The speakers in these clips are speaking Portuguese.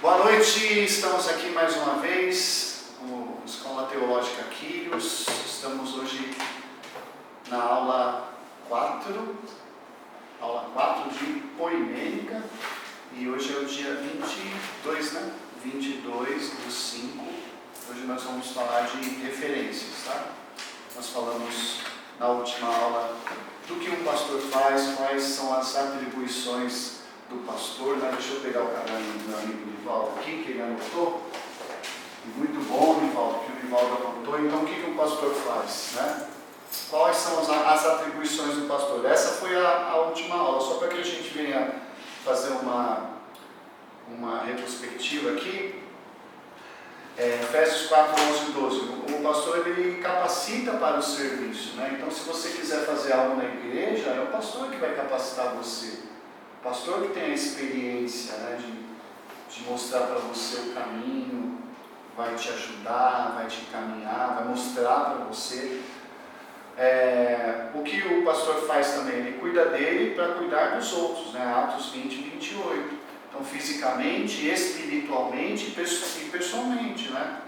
Boa noite, estamos aqui mais uma vez no Escola Teológica Quírios. Estamos hoje na aula 4 de Poimênica, e hoje é o dia 22, né? 22/5. Hoje nós vamos falar de referências, tá? Nós falamos na última aula do que um pastor faz, quais são as atribuições do pastor, né? Deixa eu pegar o caderno do meu amigo Nivaldo aqui, que ele anotou. Muito bom, Nivaldo, que o Nivaldo anotou. Então, o que um pastor faz, né? Quais são as atribuições do pastor? Essa foi a última aula, só para que a gente venha fazer uma retrospectiva aqui. Efésios 4, 11 e 12. O pastor, ele capacita para o serviço, né? Então, se você quiser fazer algo na igreja, é o pastor que vai capacitar você. O pastor que tem a experiência, né, de mostrar para você o caminho, vai te ajudar, vai te encaminhar, vai mostrar para você. O que o pastor faz também? Ele cuida dele para cuidar dos outros, né? Atos 20 e 28. Então, fisicamente, espiritualmente e pessoalmente, né?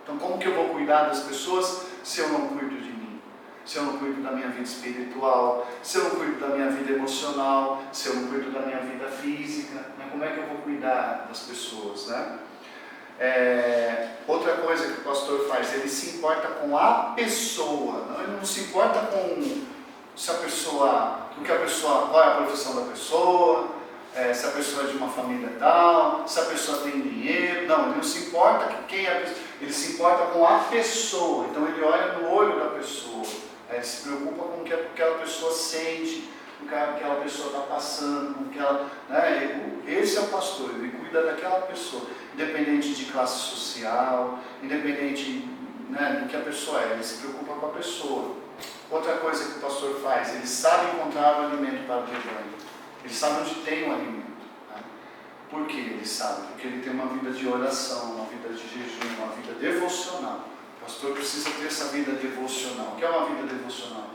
Então, como que eu vou cuidar das pessoas se eu não cuido de mim? Se eu não cuido da minha vida espiritual, se eu não cuido da minha vida emocional, se eu não cuido da minha vida física, né? Como é que eu vou cuidar das pessoas, né? Outra coisa que o pastor faz, ele se importa com a pessoa, não? Ele não se importa com se a pessoa, qual é a profissão da pessoa, se a pessoa é de uma família tal, se a pessoa tem dinheiro. Não, ele não se importa com quem é a pessoa, ele se importa com a pessoa. Então ele olha no olho da pessoa, ele se preocupa com o que aquela pessoa sente, com o que aquela pessoa está passando, com que ela, né? Esse é o pastor, ele cuida daquela pessoa, independente de classe social, independente, né, do que a pessoa é, ele se preocupa com a pessoa. Outra coisa que o pastor faz, ele sabe encontrar o alimento para o rebanho. Ele sabe onde tem o alimento, né? Por que ele sabe? Porque ele tem uma vida de oração, uma vida de jejum, uma vida devocional. O pastor precisa ter essa vida devocional. O que é uma vida devocional?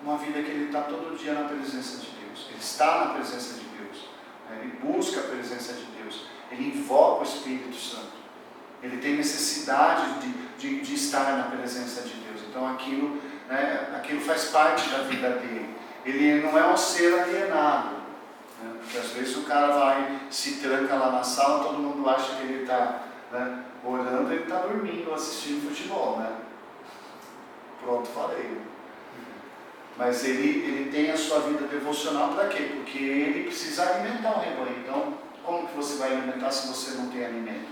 Uma vida que ele está todo dia na presença de Deus. Ele está na presença de Deus, né? Ele busca a presença de Deus. Ele invoca o Espírito Santo. Ele tem necessidade de estar na presença de Deus. Então aquilo, né, aquilo faz parte da vida dele. Ele não é um ser alienado. Porque às vezes o cara vai, se tranca lá na sala, todo mundo acha que ele está, né, orando, ele está dormindo, assistindo futebol, né? Pronto, falei. Mas ele tem a sua vida devocional para quê? Porque ele precisa alimentar o rebanho. Então, como que você vai alimentar se você não tem alimento?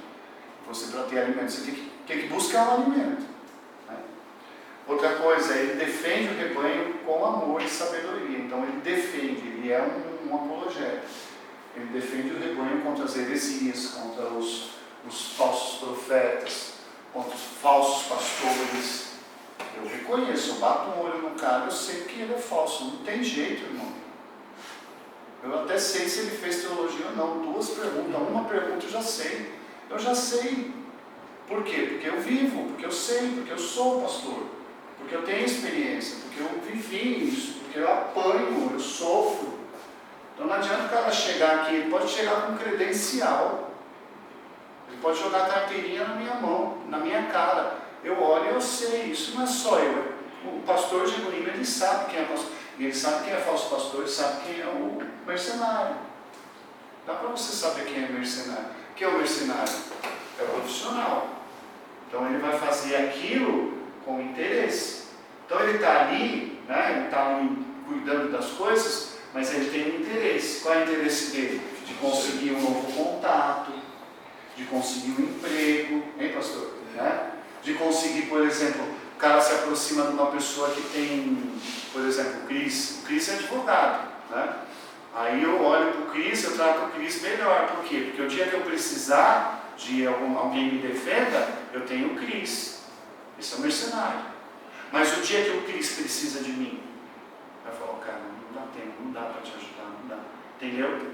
Você, para ter alimento, você tem que buscar o alimento, né? Outra coisa, ele defende o rebanho com amor e sabedoria. Então ele defende, ele é um apologeta. Ele defende o rebanho contra as heresias, contra os falsos profetas, contra os falsos pastores. Eu reconheço, eu bato um olho no cara, eu sei que ele é falso, não tem jeito, irmão. Eu até sei se ele fez teologia ou não. 2 perguntas, uma pergunta eu já sei. Eu já sei. Por quê? Porque eu vivo, porque eu sei, porque eu sou pastor, porque eu tenho experiência, porque eu vivi isso, porque eu apanho, eu sofro. Então não adianta o cara chegar aqui, ele pode chegar com credencial, ele pode jogar a carteirinha na minha mão, na minha cara. Eu olho e eu sei, isso não é só eu. O pastor genuíno, ele sabe quem é pastor, ele sabe quem é falso pastor, ele sabe quem é o mercenário. Dá para você saber quem é mercenário. Quem é o mercenário? É o profissional. Então ele vai fazer aquilo com interesse. Então ele está ali, né? Ele está ali cuidando das coisas, mas ele tem um interesse. Qual é o interesse dele? De conseguir um novo contato, de conseguir um emprego, hein, pastor? Né? De conseguir, por exemplo, o cara se aproxima de uma pessoa que tem, por exemplo, o Cris. O Cris é advogado, né? Aí eu olho para o Cris, eu trato o Cris melhor. Por quê? Porque o dia que eu precisar de alguém me defenda, eu tenho o Cris. Esse é o mercenário. Mas o dia que o Cris precisa de mim, vai falar, cara, não dá tempo, não dá para te ajudar, não dá. Entendeu?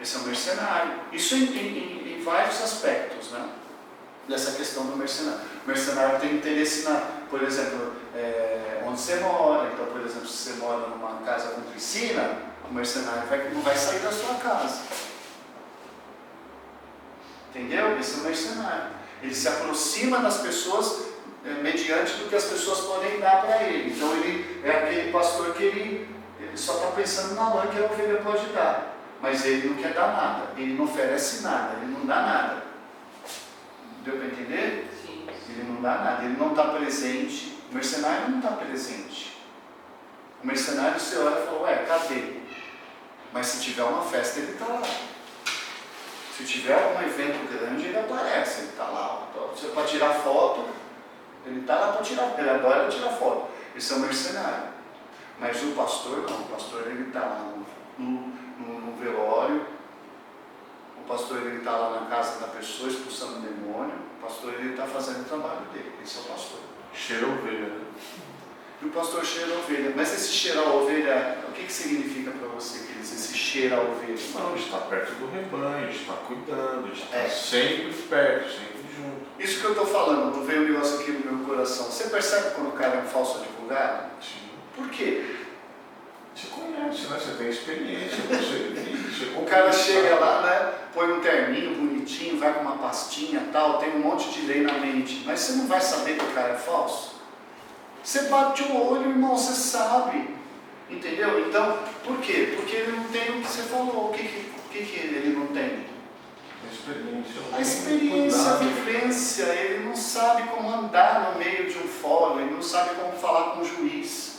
Esse é o mercenário. Isso em vários aspectos, né? Dessa questão do mercenário. O mercenário tem interesse por exemplo, onde você mora. Então, por exemplo, se você mora numa casa com piscina, o mercenário não vai sair da sua casa. Entendeu? Esse é o mercenário. Ele se aproxima das pessoas mediante do que as pessoas podem dar para ele. Então ele é aquele pastor que ele só está pensando na lã que a ovelha pode dar. Mas ele não quer dar nada, ele não oferece nada, ele não dá nada. Deu para entender? Sim. Ele não dá nada, ele não está presente. O mercenário não está presente. O mercenário você olha e fala, ué, cadê? Mas se tiver uma festa, ele está lá. Se tiver algum evento grande, ele aparece, ele está lá. Você para tirar foto, ele está lá para tirar, ele adora tirar foto. Esse é o mercenário. Mas o pastor não, o pastor ele está lá no velório, o pastor ele está lá na casa da pessoa expulsando o demônio, o pastor ele está fazendo o trabalho dele, esse é o pastor. Cheira a ovelha, né? E o pastor cheira a ovelha. Mas esse cheirar a ovelha, o que significa para você, queridos, esse cheira a ovelha? Não, de estar perto do rebanho, de estar cuidando, de estar sempre perto, sempre junto. Isso que eu estou falando, não veio um negócio aqui no meu coração. Você percebe quando o cara é um falso advogado? Sim. Por quê? Você conhece, né? Você tem experiência, você vive. O cara chega lá, né? Põe um terninho bonitinho, vai com uma pastinha e tal, tem um monte de lei na mente. Mas você não vai saber que o cara é falso? Você bate o olho, irmão, você sabe. Entendeu? Então, por quê? Porque ele não tem o que você falou. O que ele não tem? A experiência, a vivência. Ele não sabe como andar no meio de um fórum, ele não sabe como falar com o juiz.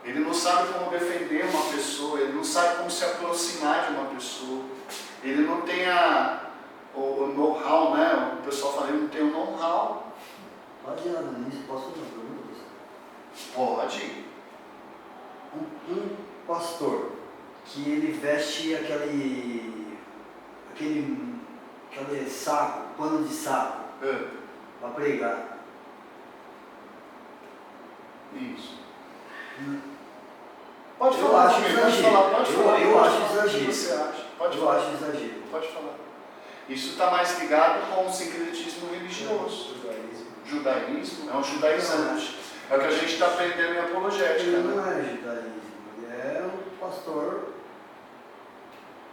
Ele não sabe como defender uma pessoa, ele não sabe como se aproximar de uma pessoa. Ele não tem o know-how, né? O pessoal fala, ele não tem o know-how. Baseado nisso, posso fazer uma pergunta? Pode. Um pastor que ele veste aquele saco, pano de saco, para pregar. Isso. Pode Eu falar, acho exagero. Eu acho exagero. O que você acha? Pode falar. acho exagero. Pode falar. Isso está mais ligado com o sincretismo religioso. Judaísmo é um judaizante. É o que a gente está aprendendo em apologética. Ele Né? não é judaísmo, ele é um pastor.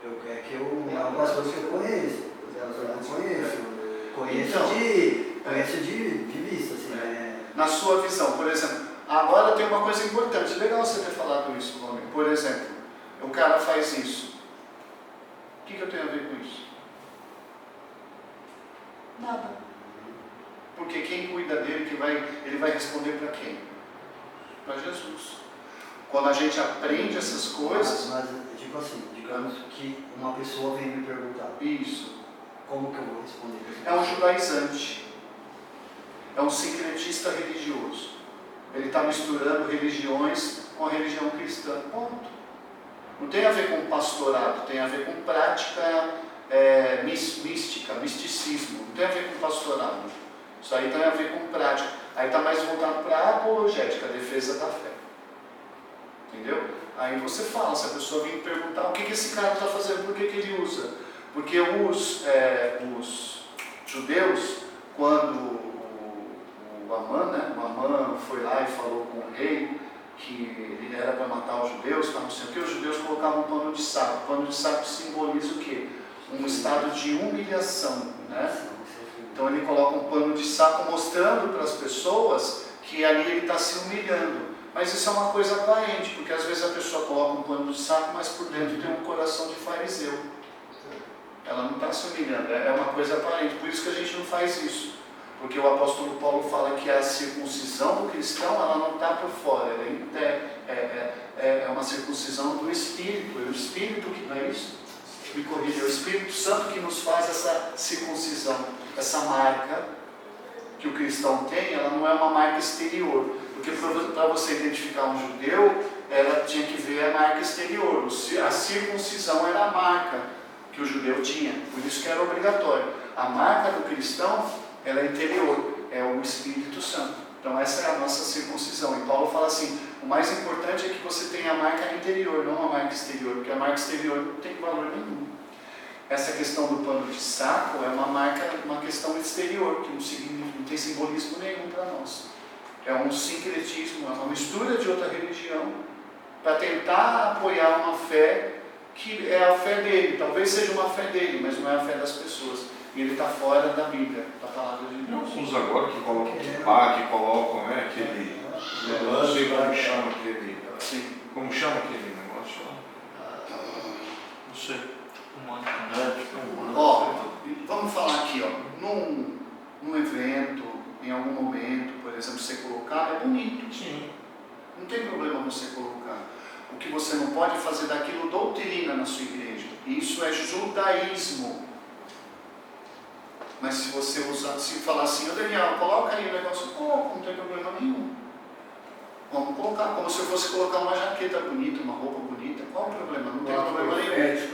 É um pastor que eu conheço. É um pastor que eu conheço. Conheço de vista, assim, né? Na sua visão, por exemplo, agora tem uma coisa importante. Legal você ter falado isso, Rony. Por exemplo, o cara faz isso. O que eu tenho a ver com isso? Nada. Porque quem cuida dele, ele vai responder para quem? Para Jesus. Quando a gente aprende essas coisas... Mas tipo assim, digamos que uma pessoa vem me perguntar. Isso. Como que eu vou responder? É um judaizante. É um sincretista religioso. Ele está misturando religiões com a religião cristã. Ponto. Não tem a ver com pastorado, tem a ver com prática mística, misticismo. Não tem a ver com pastorado. Isso aí tem a ver com prática. Aí está mais voltado para a apologética, a defesa da fé. Entendeu? Aí você fala, se a pessoa vem perguntar o que esse cara está fazendo, por que ele usa? Porque os judeus, quando o Amã foi lá e falou com o rei que ele era para matar os judeus, não sei o que, os judeus colocavam um pano de saco. O pano de saco simboliza o quê? Um estado de humilhação, né? Então ele coloca um pano de saco mostrando para as pessoas que ali ele está se humilhando. Mas isso é uma coisa aparente, porque às vezes a pessoa coloca um pano de saco, mas por dentro tem um coração de fariseu. Ela não está se humilhando, é uma coisa aparente. Por isso que a gente não faz isso. Porque o apóstolo Paulo fala que a circuncisão do cristão, ela não está por fora, ela é uma circuncisão do Espírito. É o Espírito que não é isso? Me corrija, é o Espírito Santo que nos faz essa circuncisão, essa marca que o cristão tem, ela não é uma marca exterior. Porque para você identificar um judeu, ela tinha que ver a marca exterior. A circuncisão era a marca que o judeu tinha, por isso que era obrigatório. A marca do cristão, ela é interior, é o Espírito Santo. Então essa é a nossa circuncisão. E Paulo fala assim, o mais importante é que você tenha a marca interior, não a marca exterior, porque a marca exterior não tem valor nenhum. Essa questão do pano de saco é uma questão exterior, que não tem simbolismo nenhum para nós. É um sincretismo, é uma mistura de outra religião, para tentar apoiar uma fé que é a fé dele, talvez seja uma fé dele, mas não é a fé das pessoas. E ele está fora da Bíblia, da palavra de Tem Deus. alguns agora que colocam que colocam, né, aquele, eu não sei como chama aquele, Sim. como chama aquele negócio lá? Não sei. Ó, vamos falar aqui, ó, num evento, em algum momento, por exemplo, você colocar, é bonito. Sim. Não tem problema você colocar. O que você não pode fazer daquilo doutrina na sua igreja. Isso é judaísmo. Mas se você usar, se falar assim, ô Daniel, coloca aí o negócio, coloca, não tem problema nenhum. Vamos colocar, como se eu fosse colocar uma jaqueta bonita, uma roupa bonita, qual o problema? Não tem problema nenhum.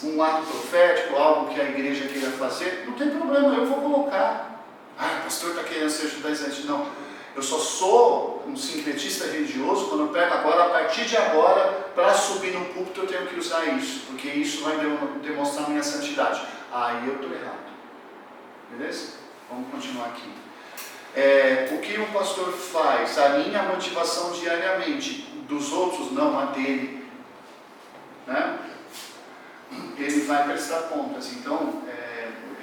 Um ato profético, algo que a igreja queira fazer, não tem problema, eu vou colocar. Ah, o pastor está querendo ser judaizante. Não, eu só sou um sincretista religioso quando eu pego agora, a partir de agora, para subir no púlpito eu tenho que usar isso, porque isso vai demonstrar minha santidade. Aí eu estou errado. Beleza? Vamos continuar aqui. O que o pastor faz? Alinha a motivação diariamente. Dos outros, não, a dele. Né? Ele vai prestar contas. Então,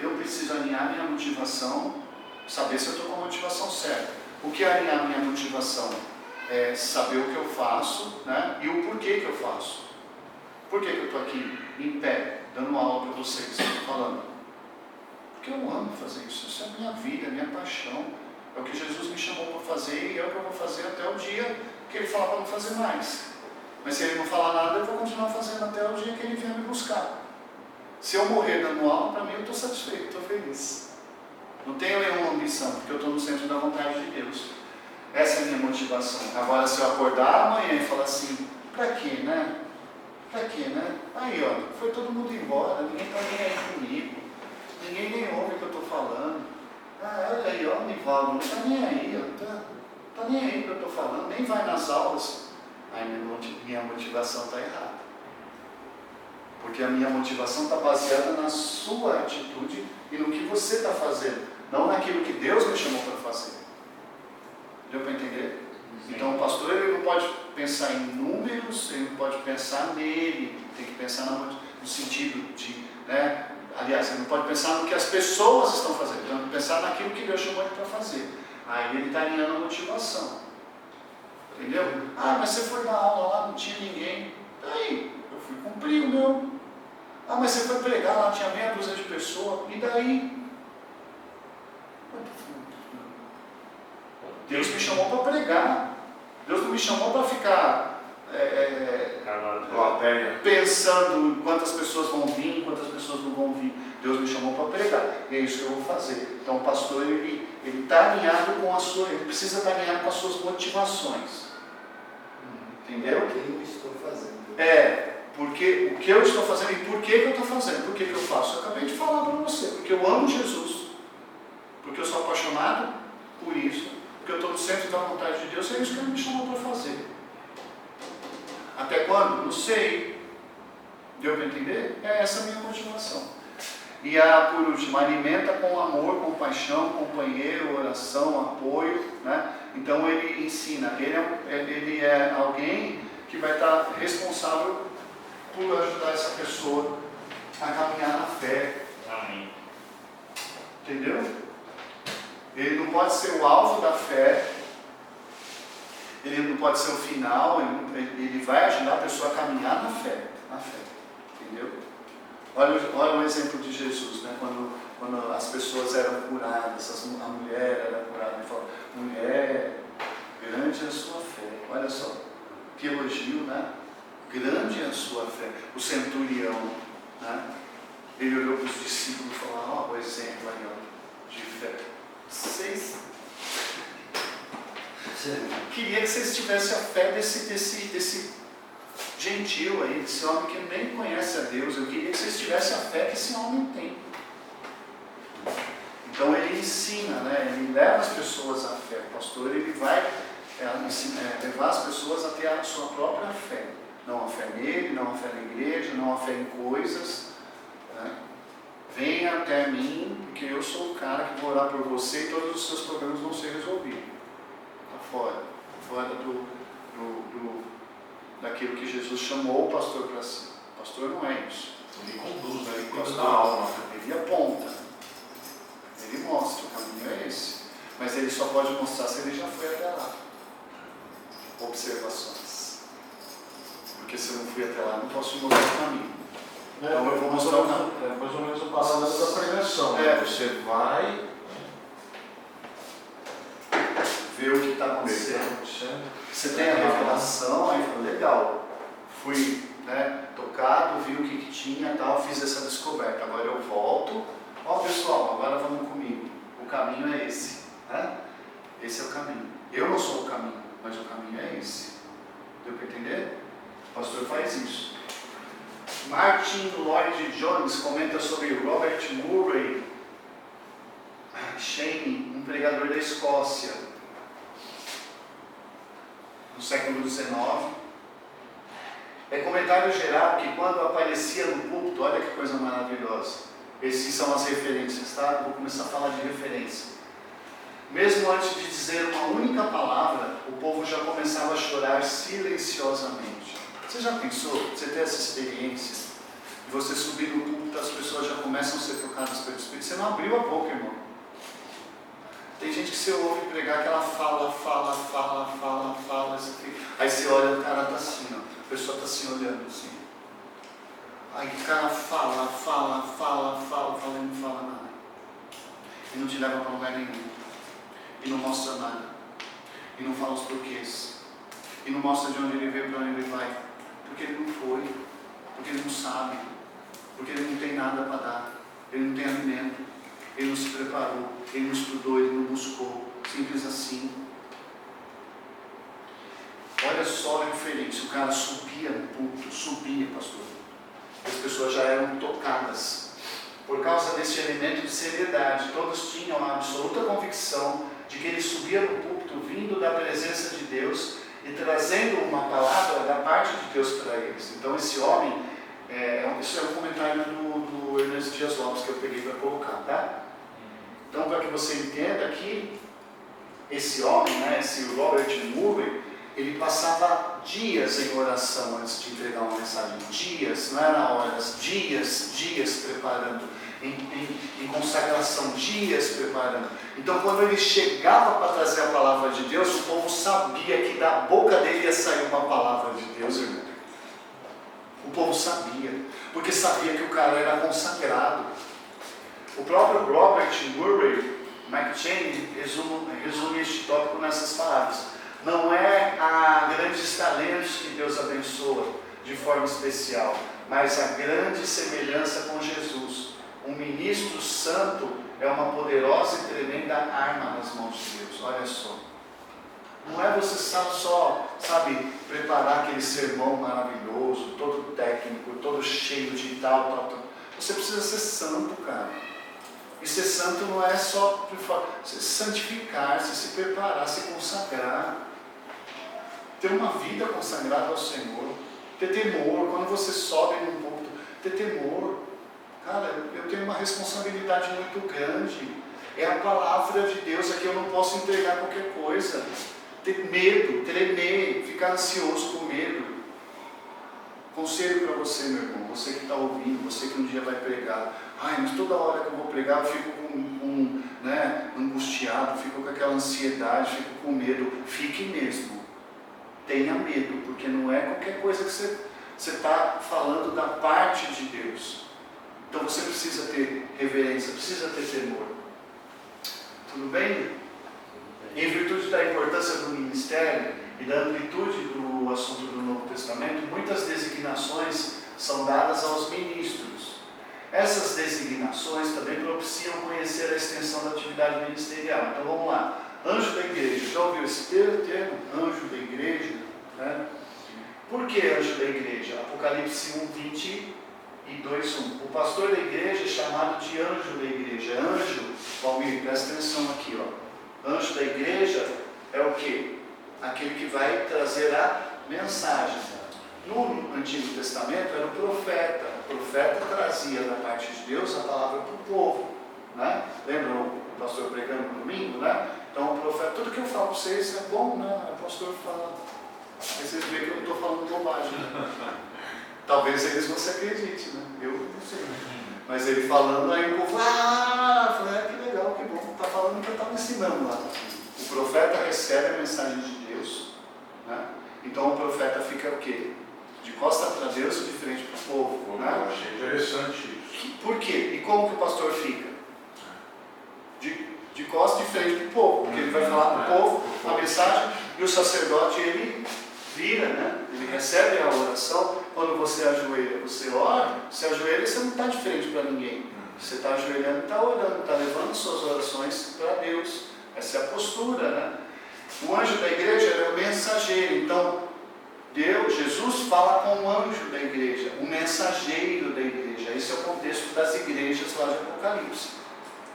eu preciso alinhar minha motivação, saber se eu estou com a motivação certa. O que é alinhar minha motivação? É saber o que eu faço, né? E o porquê que eu faço. Por que eu estou aqui em pé, dando aula para vocês, falando? Porque eu amo fazer isso. Isso é a minha vida, a minha paixão. É o que Jesus me chamou para fazer e é o que eu vou fazer até o dia que Ele falar para não fazer mais. Mas se Ele não falar nada, eu vou continuar fazendo até o dia que Ele vier me buscar. Se eu morrer dando aula, para mim eu estou satisfeito, estou feliz. Não tenho nenhuma ambição, porque eu estou no centro da vontade de Deus. Essa é a minha motivação. Agora, se eu acordar amanhã e falar assim, para quê, né? Para quê, né? Aí, ó, foi todo mundo embora, ninguém está nem aí comigo. Ninguém nem ouve o que eu estou falando. Ah, olha aí, ó, o Nivaldo, não está nem aí, ó, tá nem aí o que eu estou falando, nem vai nas aulas. Aí minha motivação está errada. Porque a minha motivação está baseada na sua atitude e no que você está fazendo, não naquilo que Deus me chamou para fazer. Deu para entender? Sim. Então o pastor ele não pode pensar em números, ele não pode pensar nele, tem que pensar no sentido de, né? Aliás, ele não pode pensar no que as pessoas estão fazendo, então tem que pensar naquilo que Deus chamou ele para fazer. Aí ele está alinhando a motivação. Entendeu? Ah, mas você foi dar aula lá, não tinha ninguém. Daí, eu fui cumprir o meu. Ah, mas você foi pregar lá, tinha meia dúzia de pessoas. E daí? Deus me chamou para pregar. Deus não me chamou para ficar pensando quantas pessoas vão vir, quantas pessoas não vão vir. Deus me chamou para pregar. E é isso que eu vou fazer. Então o pastor, ele está alinhado com a sua, ele precisa estar alinhado com as suas motivações. Entendeu? O que eu estou fazendo. Porque o que eu estou fazendo e por que eu estou fazendo, por que eu faço? Eu acabei de falar para você, porque eu amo Jesus, porque eu sou apaixonado por isso, porque eu estou no centro da vontade de Deus, é isso que Ele me chamou para fazer. Até quando? Não sei. Deu para entender? É essa a minha motivação. E por último, alimenta com amor, compaixão, companheiro, oração, apoio, né? Então ele ensina, ele é alguém que vai estar responsável por ajudar essa pessoa a caminhar na fé. Amém. Entendeu? Ele não pode ser o alvo da fé, ele não pode ser o final, ele vai ajudar a pessoa a caminhar na fé. Entendeu? Olha o exemplo de Jesus, né? Quando as pessoas eram curadas, a mulher era curada, ele falou, mulher, grande é a sua fé. Olha só, que elogio, né? Grande é a sua fé. O centurião, né? Ele olhou para os discípulos e falou, ó, o exemplo aí, ó, de fé. Queria que vocês tivessem a fé desse gentil aí, desse homem que nem conhece a Deus. Eu queria que vocês tivessem a fé que esse homem tem. Então ele ensina, né? Ele leva as pessoas à fé. O pastor ele vai levar as pessoas a ter a sua própria fé. Não a fé nele, não a fé na igreja, não a fé em coisas. Né? Venha até mim, porque eu sou o cara que vou orar por você e todos os seus problemas vão ser resolvidos. Está fora daquilo que Jesus chamou o pastor para si. O pastor não é isso. Ele conduz, né? Ele O cuida pastor, da alma. ele aponta, ele mostra, o caminho é esse. Mas ele só pode mostrar se ele já foi até lá. Observações. Porque se eu não fui até lá, não posso te mostrar o caminho. Então eu vou mostrar o caminho. É mais ou menos o paralelo da pregação. É. Né? Você vai Ver o que está acontecendo. Você tem a revelação, aí fala, legal. Fui, né, tocado, vi o que tinha, tal, fiz essa descoberta. Agora eu volto. Ó pessoal, agora vamos comigo. O caminho é esse. Né? Esse é o caminho. Eu não sou o caminho, mas o caminho é esse. Deu para entender? O pastor faz isso. Martin Lloyd Jones comenta sobre Robert Murray Shane, um pregador da Escócia, no século XIX. É comentário geral que quando aparecia no púlpito, olha que coisa maravilhosa. Essas são as referências, tá? Vou começar a falar de referência. Mesmo antes de dizer uma única palavra, o povo já começava a chorar silenciosamente. Você já pensou? Você tem essa experiência? De você subir no púlpito, as pessoas já começam a ser tocadas pelo Espírito. Você não abriu a boca, irmão. Tem gente que você ouve pregar que ela fala. Aí você olha, o cara está assim, ó. A pessoa está assim olhando assim. Aí o cara fala e não fala nada. E não te leva para lugar nenhum. E não mostra nada. E não fala os porquês. E não mostra de onde ele veio, para onde ele vai. Porque ele não foi. Porque ele não sabe. Porque ele não tem nada para dar. Ele não tem alimento. Ele não se preparou. Ele não estudou. Ele não buscou. Simples assim. Olha só a referência. O cara subia no púlpito. Subia, pastor. As pessoas já eram tocadas. Por causa desse elemento de seriedade. Todos tinham a absoluta convicção de que ele subia no púlpito vindo da presença de Deus e trazendo uma palavra da parte de Deus para eles. Então esse homem, isso é um comentário do Ernesto Dias Lopes que eu peguei para colocar, tá? Então para que você entenda que esse homem, né, esse Robert Murray, ele passava dias em oração antes de entregar uma mensagem. Dias, não era horas, dias preparando. Em consagração, dias preparando. Então quando ele chegava para trazer a palavra de Deus, o povo sabia que da boca dele ia sair uma palavra de Deus, irmão. O povo sabia, porque sabia que o cara era consagrado. O próprio Robert Murray McCheyne resume este tópico nessas palavras. Não é a grandes talentos que Deus abençoa de forma especial, mas a grande semelhança com Jesus. Um ministro santo é uma poderosa e tremenda arma nas mãos de Deus. Olha só. Não é você só, sabe, preparar aquele sermão maravilhoso, todo técnico, todo cheio de tal. Você precisa ser santo, cara. E ser santo não é só se santificar, se preparar, se consagrar. Ter uma vida consagrada ao Senhor. Ter temor. Quando você sobe num ponto, ter temor. Cara, eu tenho uma responsabilidade muito grande. É a palavra de Deus, aqui eu não posso entregar qualquer coisa. Ter medo, tremer, ficar ansioso com medo. Conselho para você, meu irmão, você que está ouvindo, você que um dia vai pregar. Ai, mas toda hora que eu vou pregar eu fico angustiado, fico com aquela ansiedade, fico com medo. Fique mesmo. Tenha medo, porque não é qualquer coisa que você está falando da parte de Deus. Então você precisa ter reverência, precisa ter temor. Tudo bem? Em virtude da importância do ministério e da amplitude do assunto do Novo Testamento, muitas designações são dadas aos ministros. Essas designações também propiciam conhecer a extensão da atividade ministerial. Então vamos lá. Anjo da igreja. Já ouviu esse termo? Anjo da igreja. Né? Por que anjo da igreja? Apocalipse 1:22:1. O pastor da igreja é chamado de anjo da igreja. Anjo, Valmir, presta atenção aqui, ó. Anjo da igreja é o quê? Aquele que vai trazer a mensagem. No Antigo Testamento era o profeta. O profeta trazia da parte de Deus a palavra para o povo. Né? Lembra o pastor pregando no domingo? Né? Então o profeta, tudo que eu falo para vocês é bom, né? O pastor fala. Aí vocês veem que eu não estou falando bobagem. Talvez eles você acredite, né? Eu não sei. Mas ele falando, aí o povo, falei, que legal, que bom, está falando que eu estava ensinando lá. O profeta recebe a mensagem de Deus, né? Então o profeta fica o quê? De costa para Deus e de frente para o povo. Né? Eu achei interessante isso. Por quê? E como que o pastor fica? De costas e de frente para o povo, porque ele vai falar para o povo a mensagem e o sacerdote ele vira, né? Ele recebe a oração. Quando você ajoelha, você ora, você ajoelha, você não está de frente para ninguém. Você está ajoelhando, está orando, está levando suas orações para Deus. Essa é a postura, né? O anjo da igreja é o mensageiro. Então, Jesus fala com o anjo da igreja, o mensageiro da igreja. Esse é o contexto das igrejas lá de Apocalipse.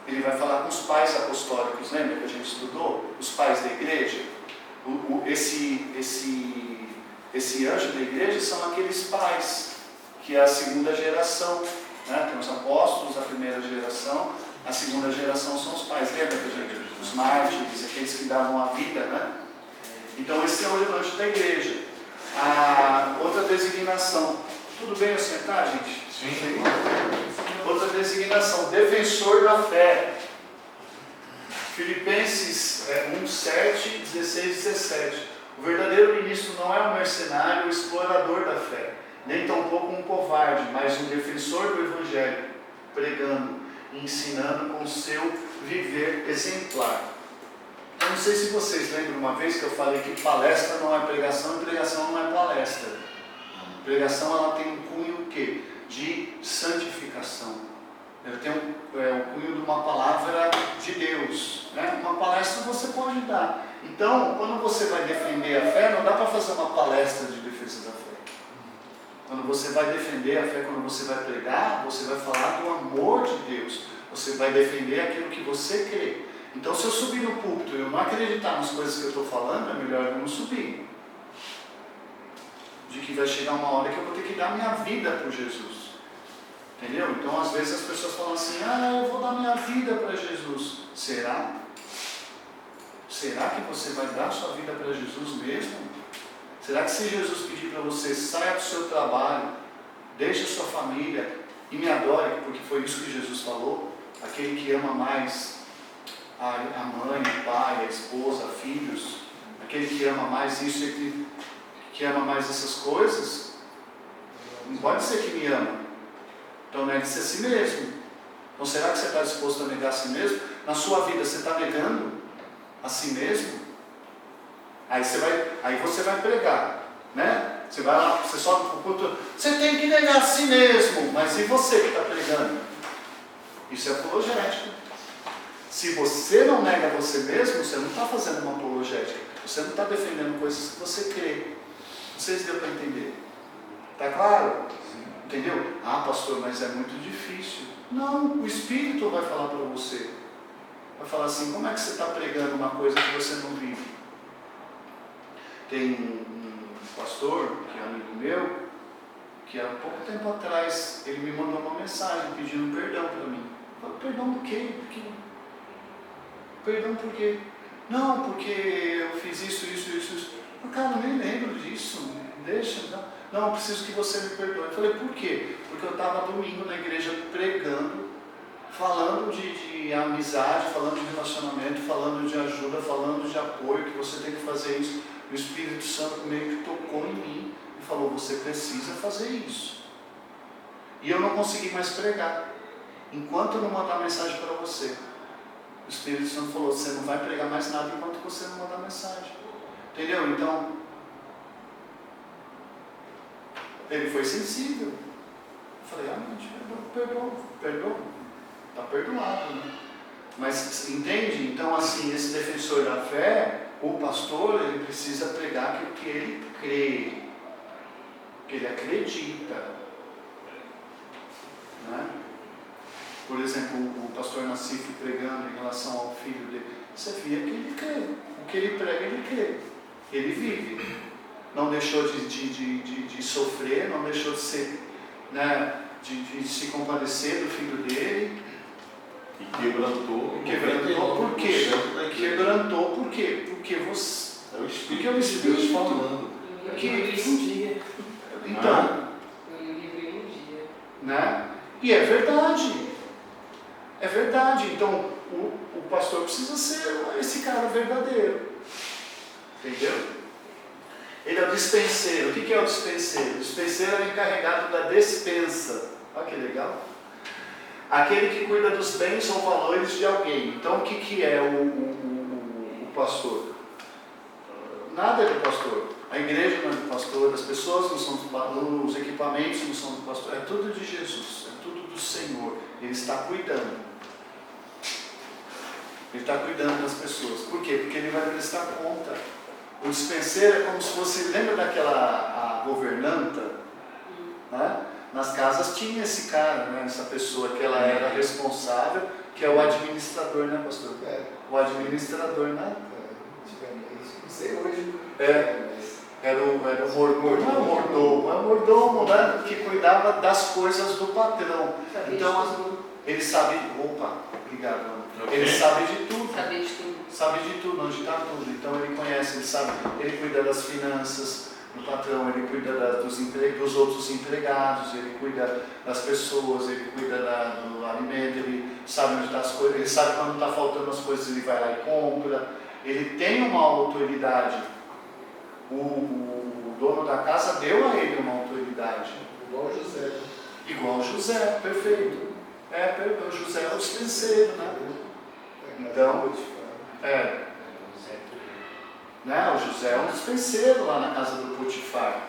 Ele vai falar com os pais apostólicos, lembra que a gente estudou? Os pais da igreja. Esse anjo da igreja são aqueles pais, que é a segunda geração. Né? Tem os apóstolos, a primeira geração, a segunda geração são os pais. Lembra que a gente? Os mártires, aqueles que davam a vida, né? Então esse é o anjo da igreja. A outra designação. Tudo bem eu sentar, gente? Sim. Outra designação, defensor da fé. Filipenses 1, 7, 16 e 17. O verdadeiro ministro não é um mercenário, um explorador da fé, nem tampouco um covarde, mas um defensor do evangelho, pregando e ensinando com seu viver exemplar. Eu não sei se vocês lembram uma vez que eu falei que palestra não é pregação e pregação não é palestra. Pregação ela tem um cunho o quê? De santificação. Ela tem um cunho de uma palavra de Deus. Né? Uma palestra você pode dar. Então, quando você vai defender a fé, não dá para fazer uma palestra de defesa da fé. Quando você vai defender a fé, quando você vai pregar, você vai falar do amor de Deus. Você vai defender aquilo que você crê. Então, se eu subir no púlpito e eu não acreditar nas coisas que eu estou falando, é melhor eu não subir. De que vai chegar uma hora que eu vou ter que dar minha vida por Jesus. Entendeu? Então, às vezes as pessoas falam assim, eu vou dar minha vida para Jesus. Será? Será que você vai dar sua vida para Jesus mesmo? Será que se Jesus pedir para você, saia do seu trabalho, deixe sua família e me adore, porque foi isso que Jesus falou, aquele que ama mais a mãe, o pai, a esposa, filhos, aquele que ama mais isso, aquele que ama mais essas coisas, não pode ser que me ama. Então negue-se a si mesmo. Então será que você está disposto a negar a si mesmo? Na sua vida você está negando a si mesmo? Aí você vai pregar, né? Você vai lá, você sobe para o culto, você tem que negar a si mesmo, mas e você que está pregando? Isso é apologético. Se você não nega você mesmo, você não está fazendo uma apologética, você não está defendendo coisas que você crê. Não sei se deu para entender. Está claro? Entendeu? Pastor, mas é muito difícil. Não, o Espírito vai falar para você. Vai falar assim, como é que você está pregando uma coisa que você não vive? Tem um pastor, que é amigo meu, que há pouco tempo atrás, ele me mandou uma mensagem pedindo perdão para mim. Eu falei, perdão do quê? Perdão por quê? Não, porque eu fiz isso. Cara, eu nem lembro disso. Deixa, não, eu preciso que você me perdoe. Eu falei, por quê? Porque eu estava domingo na igreja pregando, falando de amizade, falando de relacionamento, falando de ajuda, falando de apoio, que você tem que fazer isso. O Espírito Santo meio que tocou em mim e falou, você precisa fazer isso. E eu não consegui mais pregar, enquanto eu não mandar mensagem para você. O Espírito Santo falou, você não vai pregar mais nada enquanto você não mandar mensagem. Entendeu? Então, ele foi sensível. Eu falei, gente, perdoa. Está perdoado, né? Mas, entende? Então, assim, esse defensor da fé, o pastor, ele precisa pregar aquilo que ele crê, que ele acredita. Né? Por exemplo, o pastor Nassif pregando em relação ao filho dele, você via que ele crê. O que ele prega, ele crê. Ele vive. Não deixou de sofrer, não deixou de ser, né, de se compadecer do filho dele. E quebrantou. Por quê? Quebrantou por quê? Porque você. É o Espírito de Deus falando. Então, né? E é verdade. É verdade. Então, o pastor precisa ser esse cara verdadeiro. Entendeu? Ele é o dispenseiro. O que é o dispenseiro? O dispenseiro é o encarregado da despensa. Olha que legal. Aquele que cuida dos bens ou valores de alguém. Então, o que é o pastor? Nada é do pastor. A igreja não é do pastor, as pessoas não são do pastor, os equipamentos não são do pastor. É tudo de Jesus, é tudo do Senhor. Ele está cuidando. Ele está cuidando das pessoas. Por quê? Porque ele vai prestar conta. O dispenseiro é como se fosse, lembra daquela governanta? Né? Nas casas tinha esse cara, né? Essa pessoa que ela era responsável, que é o administrador, né, pastor? O administrador, né? Não sei hoje. Era o mordomo, não é o mordomo, é o mordomo, né? Que cuidava das coisas do patrão. Então, ele sabe, obrigado, Ana. Ele sabe de tudo. Sabe de tudo, onde está tudo. Então ele conhece, ele sabe, ele cuida das finanças do patrão, ele cuida dos outros empregados, ele cuida das pessoas, ele cuida do alimento, ele sabe onde está as coisas, ele sabe quando está faltando as coisas, ele vai lá e compra. Ele tem uma autoridade. O dono da casa deu a ele uma autoridade. Igual José. Igual José, perfeito. O José é o dispenseiro, né? Então, né? O José é um dispenseiro lá na casa do Potifar.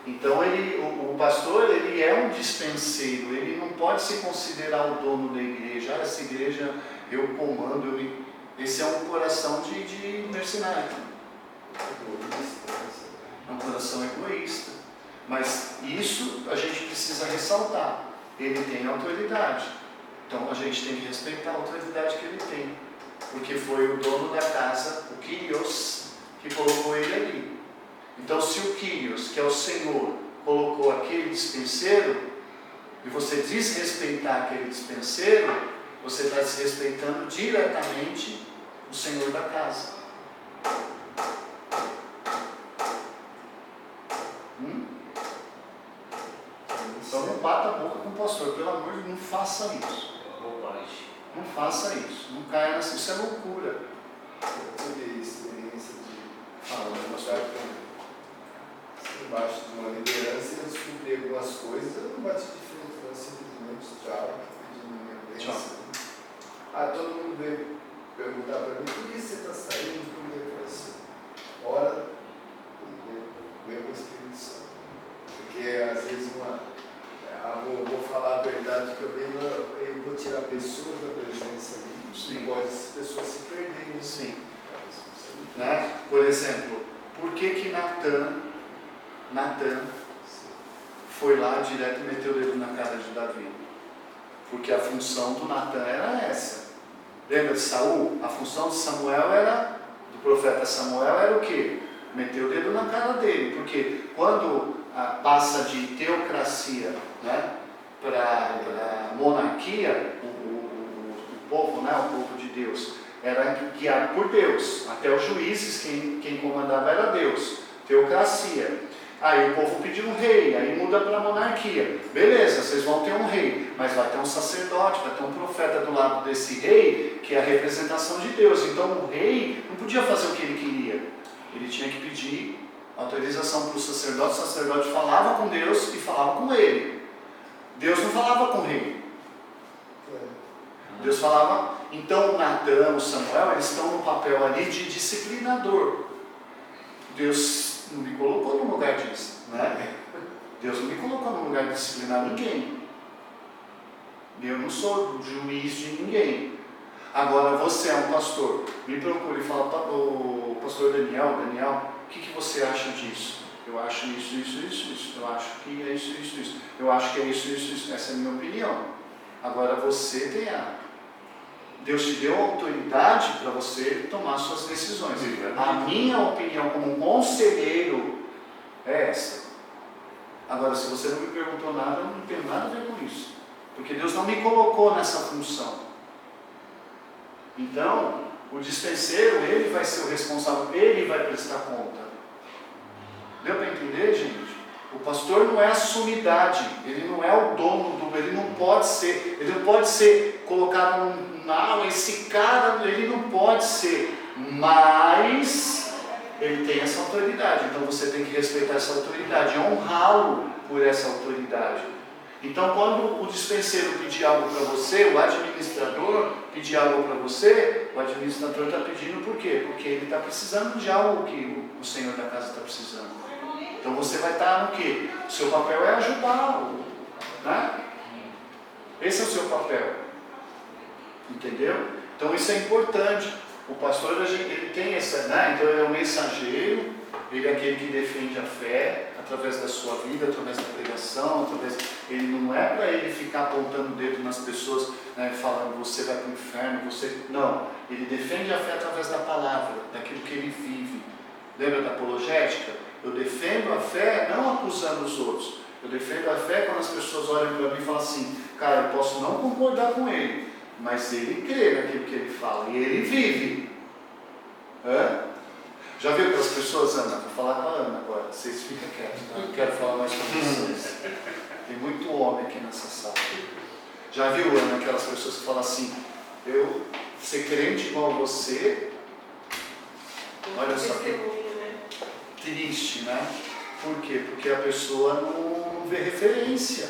Então o pastor, ele é um dispenseiro, ele não pode se considerar o dono da igreja. Essa igreja eu comando, esse é um coração de mercenário. É um coração egoísta. Mas isso a gente precisa ressaltar. Ele tem autoridade. Então a gente tem que respeitar a autoridade que ele tem. Porque foi o dono da casa, o Kyrios, que colocou ele ali. Então se o Kyrios, que é o Senhor, colocou aquele dispenseiro, e você desrespeitar aquele dispenseiro, você está desrespeitando diretamente o Senhor da casa. Então não bata a boca com o pastor, pelo amor de Deus, não faça isso. Não faça isso, não caia nessa, isso é loucura. Eu tive experiência de pastor. Embaixo de uma liderança e eu descobri algumas coisas, eu não bati de frente, não, simplesmente tchau, pedi minha bênção. Todo mundo veio perguntar para mim, por que você está saindo? Por que eu falei assim, ora, veio com o Espírito Santo. Porque às vezes vou falar a verdade que eu vou tirar pessoas da presença ali. Sim. Pode as pessoas se perderem. Sim. Né? Por exemplo, por que Natan foi lá direto e meteu o dedo na cara de Davi? Porque a função do Natan era essa. Lembra de Saul? A função de Samuel era, do profeta Samuel, era o quê? Meter o dedo na cara dele. Porque quando passa de teocracia, né, para monarquia, o povo, né, o povo de Deus, era guiado por Deus. Até os juízes, quem comandava era Deus. Teocracia. Aí o povo pediu um rei, aí muda para a monarquia. Beleza, vocês vão ter um rei, mas vai ter um sacerdote, vai ter um profeta do lado desse rei, que é a representação de Deus. Então o rei não podia fazer o que ele queria. Ele tinha que pedir autorização para o sacerdote falava com Deus e falava com ele. Deus não falava com o rei. Deus falava. Então o Natan, o Samuel, eles estão no papel ali de disciplinador. Deus não me colocou no lugar disso, né? Deus não me colocou no lugar de disciplinar ninguém. Eu não sou juiz de ninguém. Agora você é um pastor, me procura e fala, o pastor Daniel, o que você acha disso? Eu acho isso. Eu acho que é isso. Eu acho que é isso. Essa é a minha opinião. Agora você tem Deus te deu autoridade para você tomar suas decisões. A minha opinião como um conselheiro é essa. Agora, se você não me perguntou nada, eu não tenho nada a ver com isso. Porque Deus não me colocou nessa função. Então, o dispenseiro, ele vai ser o responsável, ele vai prestar conta. Deu para entender, gente? O pastor não é a sumidade, ele não é o dono do, ele não pode ser colocado não, esse cara, ele não pode ser, mas ele tem essa autoridade, então você tem que respeitar essa autoridade, honrá-lo por essa autoridade. Então, quando o dispenseiro pedir algo para você, o administrador pedir algo para você, o administrador está pedindo por quê? Porque ele está precisando de algo que o senhor da casa está precisando. Então, você vai estar no quê? O seu papel é ajudá-lo, né? Esse é o seu papel. Entendeu? Então, isso é importante. O pastor, ele tem essa, né? Então, ele é o mensageiro, ele é aquele que defende a fé, através da sua vida, através da pregação, ele não é para ele ficar apontando o dedo nas pessoas, né, falando você vai para o inferno, não, ele defende a fé através da palavra, daquilo que ele vive. Lembra da apologética? Eu defendo a fé não acusando os outros, eu defendo a fé quando as pessoas olham para mim e falam assim, cara, eu posso não concordar com ele, mas ele crê naquilo que ele fala, e ele vive. Já viu aquelas pessoas, Ana? Vou falar com a Ana agora, vocês ficam quietos, não quero falar mais com vocês. Tem muito homem aqui nessa sala. Já viu, Ana, aquelas pessoas que falam assim, eu ser crente igual a você, olha só que triste, né? Por quê? Porque a pessoa não vê referência.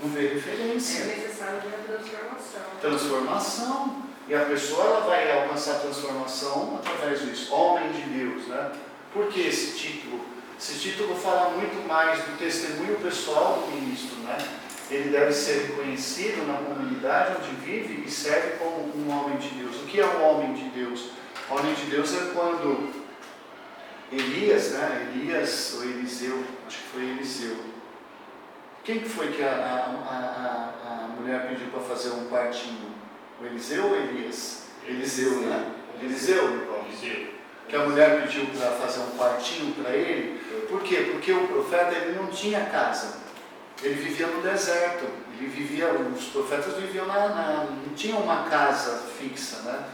Não vê referência. É necessário uma transformação. Transformação. E a pessoa ela vai alcançar a transformação através disso. Homem de Deus, né? Por que esse título? Esse título fala muito mais do testemunho pessoal do ministro, né? Ele deve ser reconhecido na comunidade onde vive e serve como um homem de Deus. O que é um homem de Deus? O homem de Deus é quando Elias, né? Elias ou Eliseu, acho que foi Eliseu. Quem que foi que a mulher pediu para fazer um quartinho? O Eliseu ou Elias? Eliseu, né? Eliseu? Que a mulher pediu para fazer um quartinho para ele. Por quê? Porque o profeta ele não tinha casa. Ele vivia no deserto. Os profetas viviam não tinham uma casa fixa, né?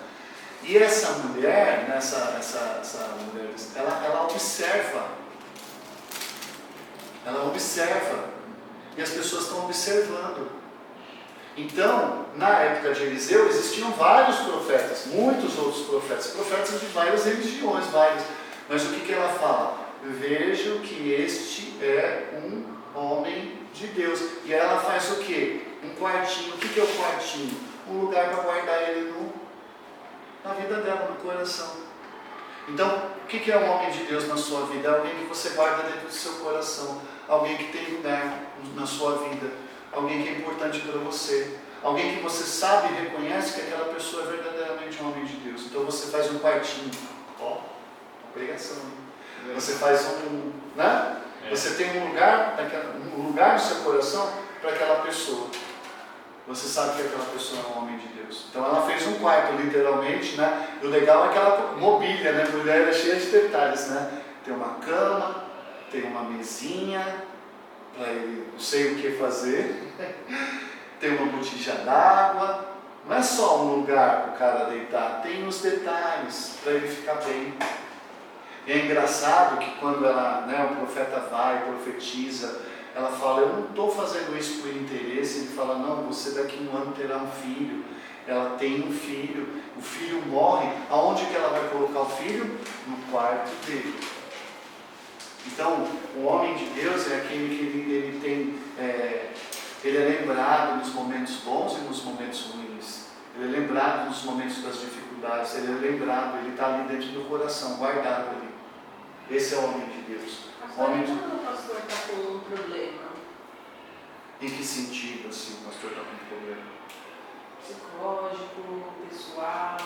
E essa mulher, né, essa mulher, ela observa. Ela observa. E as pessoas estão observando. Então, na época de Eliseu, existiam vários profetas, muitos outros profetas de várias religiões, mas o que ela fala? Vejo que este é um homem de Deus. E ela faz o quê? Um quartinho. O que é o quartinho? Um lugar para guardar ele na vida dela, no coração. Então, o que é um homem de Deus na sua vida? É alguém que você guarda dentro do seu coração, alguém que tem lugar na sua vida, alguém que é importante para você, alguém que você sabe e reconhece que aquela pessoa é verdadeiramente um homem de Deus. Então você faz um quartinho, uma pregação. Você faz né? Você tem um lugar no seu coração para aquela pessoa. Você sabe que aquela pessoa é um homem de Deus. Então ela fez um quarto, literalmente, né? E o legal é aquela mobília, né? Mulher é cheia de detalhes, né? Tem uma cama, tem uma mesinha, para ele não sei o que fazer, tem uma botija d'água, não é só um lugar para o cara deitar, tem os detalhes para ele ficar bem. E é engraçado que quando o profeta vai, profetiza, ela fala, eu não estou fazendo isso por interesse, ele fala, não, você daqui a um ano terá um filho, ela tem um filho, o filho morre, aonde que ela vai colocar o filho? No quarto dele. Então, o homem de Deus é aquele que ele é lembrado nos momentos bons e nos momentos ruins. Ele é lembrado nos momentos das dificuldades. Ele é lembrado, ele está ali dentro do coração, guardado ali. Esse é o homem de Deus. Quando o pastor está com um problema? Em que sentido assim, o pastor está com um problema? Psicológico, pessoal.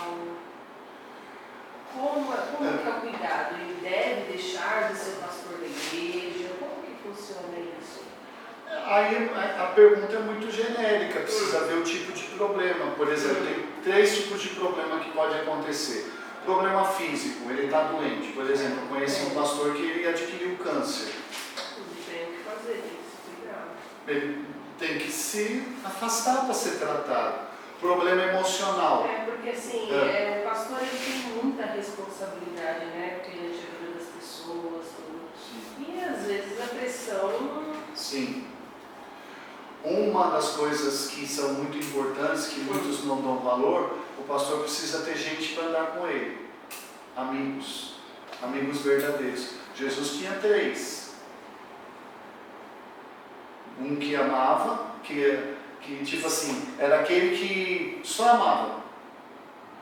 Como que é o cuidado? Ele deve deixar de ser pastor da igreja? Como que funciona isso? Aí a pergunta é muito genérica, precisa ver o tipo de problema. Por exemplo, tem 3 tipos de problema que pode acontecer. Problema físico, ele está doente. Por exemplo, eu conheci um pastor que ele adquiriu câncer. Ele tem que fazer, tem que se cuidar. Ele tem que se afastar para ser tratado. Problema emocional. Porque assim, o pastor ele tem muita responsabilidade, né? Perante a vida das pessoas, tudo. E às vezes a pressão... Sim. Uma das coisas que são muito importantes, que muitos não dão valor, o pastor precisa ter gente para andar com ele. Amigos. Amigos verdadeiros. Jesus tinha 3. Um que amava, que tipo assim, era aquele que só amava.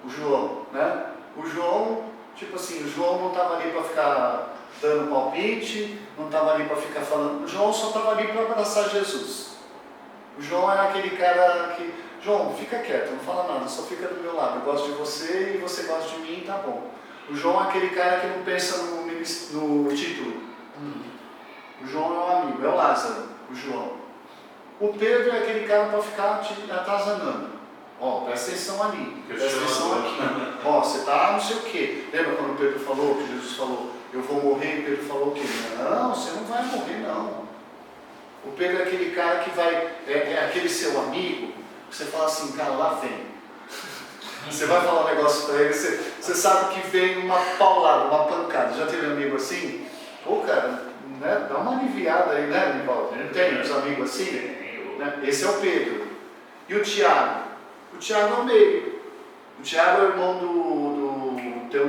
O João, né? O João, tipo assim, o João não estava ali para ficar dando palpite, não estava ali para ficar falando. O João só estava ali para abraçar Jesus. O João era aquele cara que, João, fica quieto, não fala nada, só fica do meu lado. Eu gosto de você e você gosta de mim, tá bom. O João é aquele cara que não pensa no título. O João é um amigo, é o Lázaro, o João. O Pedro é aquele cara para ficar te atazanando. Ó, presta atenção ali, presta atenção aqui. Ó, você tá não sei o quê. Lembra quando Pedro falou, que Jesus falou, eu vou morrer, e Pedro falou o quê? Não, você não vai morrer não. O Pedro é aquele cara que vai, é aquele seu amigo, que você fala assim, cara, lá vem. Você vai falar um negócio para ele, você sabe que vem uma paulada, uma pancada. Já teve amigo assim? Pô, cara, né, dá uma aliviada aí, né, Nivaldo? Não tem uns amigos assim? Né? Esse é o Pedro. E o Tiago? O Tiago é o meio. O Tiago é o irmão do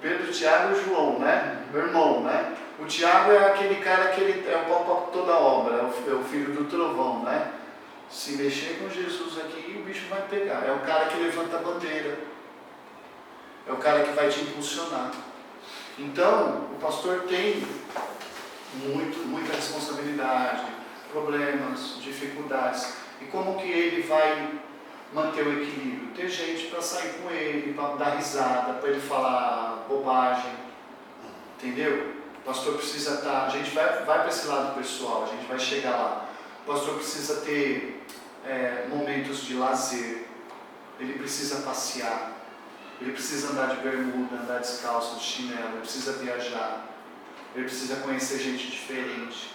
Pedro, o Tiago e o João, né? Meu irmão, né? O Tiago é aquele cara que ele é o pau para toda obra, é o filho do trovão, né? Se mexer com Jesus aqui, o bicho vai pegar. É o cara que levanta a bandeira. É o cara que vai te impulsionar. Então, o pastor tem muita responsabilidade, problemas, dificuldades. E como que ele vai manter o equilíbrio? Ter gente para sair com ele, para dar risada, para ele falar bobagem. Entendeu? O pastor precisa estar, a gente vai para esse lado pessoal, a gente vai chegar lá. O pastor precisa ter momentos de lazer, ele precisa passear, ele precisa andar de bermuda, andar descalço, de chinelo, ele precisa viajar, ele precisa conhecer gente diferente.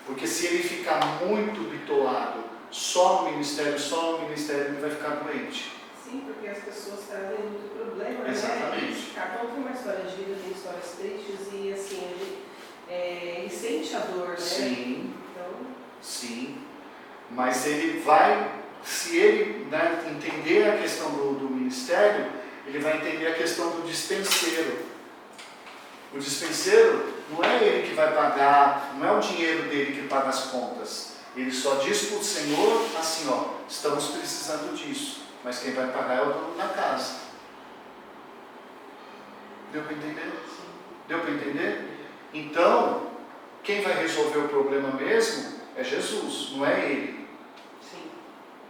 Porque se ele ficar muito bitolado só no ministério, ele vai ficar doente. Sim, porque as pessoas trazem muito problema, né? Exatamente. Cada um tem uma história de vida, tem histórias tristes e assim, ele sente a dor, né? Sim, então... sim. Mas ele vai, se ele, né, entender a questão do ministério, ele vai entender a questão do dispenseiro. O dispenseiro não é ele que vai pagar, não é o dinheiro dele que paga as contas. Ele só diz para o Senhor assim, ó, estamos precisando disso, mas quem vai pagar é o dono da casa. Deu para entender? Deu para entender? Então, quem vai resolver o problema mesmo é Jesus, não é ele. Sim.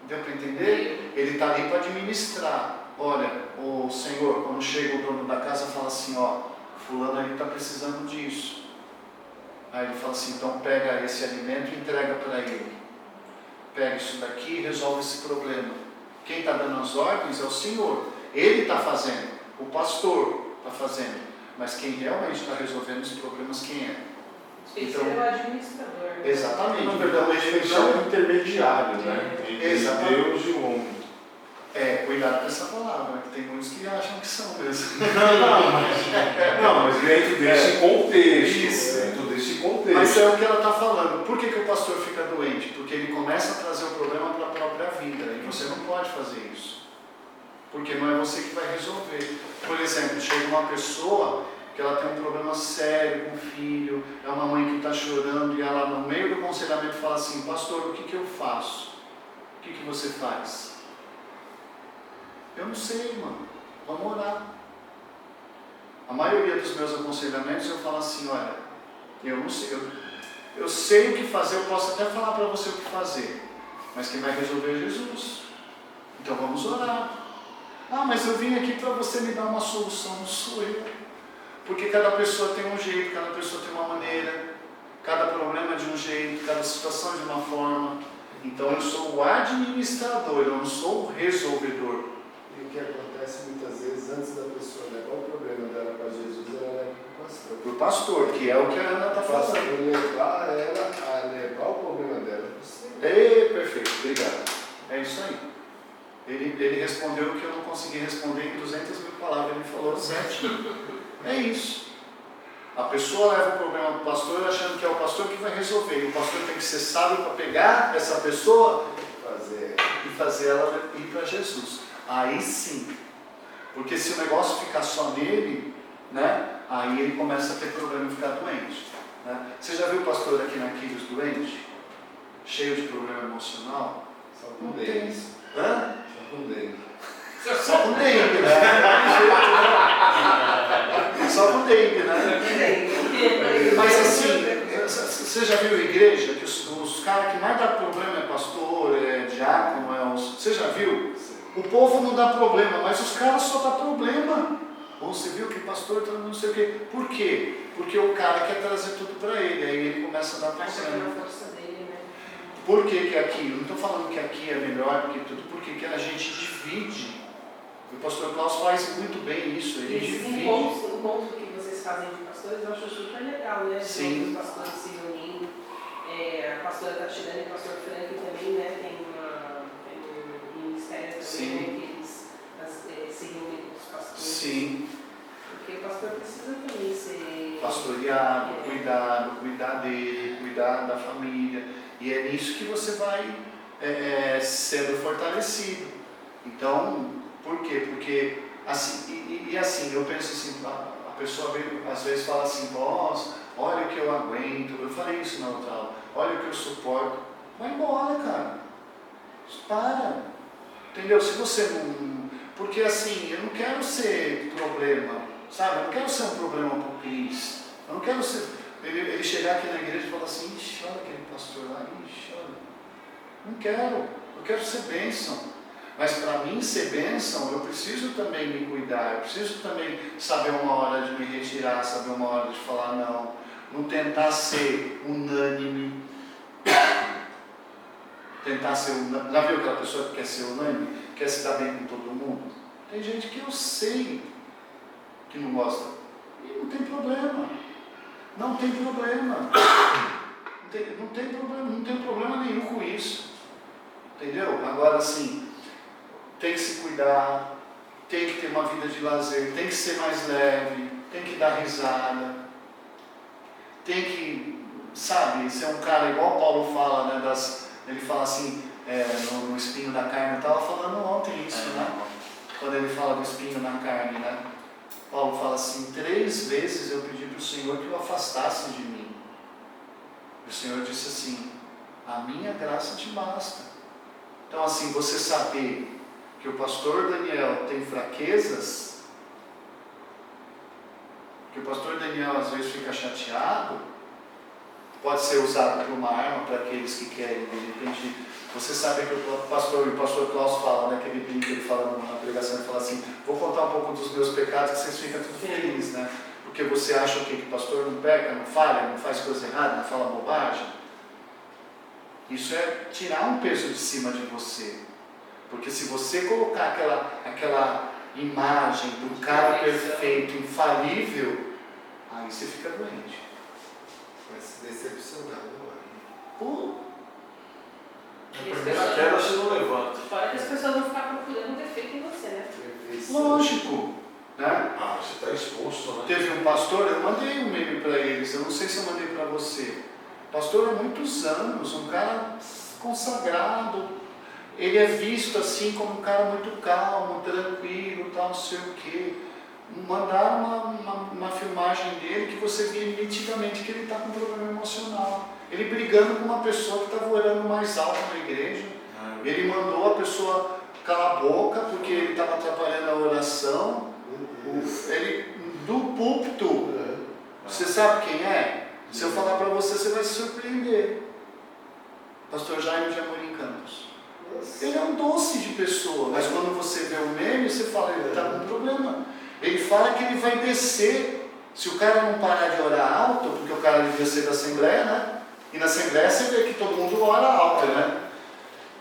Deu para entender? Ele está ali para administrar. Olha, o Senhor, quando chega o dono da casa, fala assim, ó, fulano ali está precisando disso. Aí ele fala assim, então pega esse alimento e entrega para ele. Pega isso daqui e resolve esse problema. Quem está dando as ordens é o Senhor. Ele está fazendo, o pastor está fazendo. Mas quem realmente está resolvendo os problemas, quem é? Então, é o administrador. Né? Exatamente. Na verdade, ele é um intermediário, né? Entre Deus e o homem. Cuidado com essa palavra, que tem muitos que acham que são mesmo. Não, mas dentro desse contexto. Isso. Dentro desse contexto. Mas é o que ela está falando. Por que o pastor fica doente? Porque ele começa a trazer o problema para a própria vida. E você não pode fazer isso. Porque não é você que vai resolver. Por exemplo, chega uma pessoa que ela tem um problema sério com o filho, é uma mãe que está chorando e ela no meio do aconselhamento fala assim, pastor, o que eu faço? O que você faz? Eu não sei, mano. Vamos orar. A maioria dos meus aconselhamentos eu falo assim, olha, eu não sei, eu sei o que fazer, eu posso até falar para você o que fazer, mas quem vai resolver é Jesus. Então vamos orar. Ah, mas eu vim aqui para você me dar uma solução, não sou eu. Porque cada pessoa tem um jeito, cada pessoa tem uma maneira, cada problema é de um jeito, cada situação é de uma forma. Então eu sou o administrador, eu não sou o resolvedor. E o que acontece muitas vezes, antes da pessoa levar o problema dela para Jesus, ela leva para o pastor. Para o pastor, que é o que a Ana está falando. Levar ela a levar o problema dela para o Senhor. Perfeito, obrigado. É isso aí. Ele respondeu o que eu não consegui responder em 200 mil palavras, ele falou certinho. É isso. A pessoa leva o problema para o pastor achando que é o pastor que vai resolver. E o pastor tem que ser sábio para pegar essa pessoa e fazer ela ir para Jesus. Aí sim. Porque se o negócio ficar só nele, né, aí ele começa a ter problema e ficar doente. Né? Você já viu o pastor aqui na Quilos doente? Cheio de problema emocional? Só com dengue. Hã? Só com dengue. Só com dengue, né? Só com dengue, né? Mas assim, você já viu igreja que os caras que mais dá problema é pastor, é diácono, você já viu? O povo não dá problema, mas os caras só dá problema. Ou você viu que pastor está não sei o quê. Por quê? Porque o cara quer trazer tudo para ele, aí ele começa a dar problema. Por que aqui? Eu não estou falando que aqui é melhor do que tudo, porque a gente divide. O pastor Klaus faz muito bem isso, ele divide. O encontro que vocês fazem de pastores, eu acho super legal, né? Sim. Os pastores se reunindo. A pastora Tatiana e o pastor Frank também, né? Tem um ministério também, né? Que eles se reúnem com os pastores. Sim. Porque o pastor precisa também ser pastoreado, cuidar dele, cuidar da família. E é nisso que você vai sendo fortalecido. Então, por quê? Porque, assim, e assim, eu penso assim, a pessoa às vezes fala assim, nossa, olha o que eu aguento, eu falei isso na outra aula, olha o que eu suporto. Vai embora, cara. Para. Entendeu? Se você não... Porque assim, eu não quero ser problema, sabe? Eu não quero ser um problema para o Cris. Eu não quero ser... Ele chegar aqui na igreja e falar assim, ixi, olha aquele pastor lá, ixi, olha. Não quero. Eu quero ser bênção. Mas para mim ser bênção, eu preciso também me cuidar. Eu preciso também saber uma hora de me retirar, saber uma hora de falar não. Não tentar ser unânime. Tentar ser unânime. Já viu aquela pessoa que quer ser unânime? Quer se dar bem com todo mundo? Tem gente que eu sei que não gosta. E não tem problema. Não tem problema. Não tem problema nenhum com isso. Entendeu? Agora assim, tem que se cuidar, tem que ter uma vida de lazer, tem que ser mais leve, tem que dar risada, tem que, sabe, ser um cara igual Paulo fala, né, ele fala assim, no espinho da carne, eu estava falando ontem isso, né? Quando ele fala do espinho na carne, né? Paulo fala assim, 3 vezes eu pedi para o Senhor que o afastasse de mim. E o Senhor disse assim, a minha graça te basta. Então assim, você saber que o pastor Daniel tem fraquezas, que o pastor Daniel às vezes fica chateado, pode ser usado como uma arma para aqueles que querem, de repente, você sabe que o pastor Klaus fala, né, que ele fala na pregação, ele fala assim, vou contar um pouco dos meus pecados que vocês ficam tudo felizes, né? Porque você acha que o pastor não peca, não falha, não faz coisa errada, não fala bobagem. Isso é tirar um peso de cima de você. Porque se você colocar aquela imagem do cara perfeito, infalível, aí você fica doente. Vai se decepcionar, não é? Pô. A primeira queda você não levanta. Fora que as pessoas vão ficar procurando defeito em você, né? Lógico. Né? Ah, você está exposto, né? Teve um pastor, eu mandei um e-mail para eles, eu não sei se eu mandei para você. Pastor há muitos anos, um cara consagrado, ele é visto assim como um cara muito calmo, tranquilo, tal, não sei o quê. Mandaram uma filmagem dele que você via nitidamente que ele está com problema emocional. Ele brigando com uma pessoa que estava orando mais alto na igreja. Ele mandou a pessoa calar a boca porque ele estava atrapalhando a oração. Ele, do púlpito, você sabe quem é? Se eu falar para você, você vai se surpreender. Pastor Jaime de Amorim Campos. Ele é um doce de pessoa, mas quando você vê o meme, você fala, ele está com um problema. Ele fala que ele vai descer, se o cara não parar de orar alto, porque o cara devia ser da Assembleia, né? E na Assembleia você vê que todo mundo ora alto, né?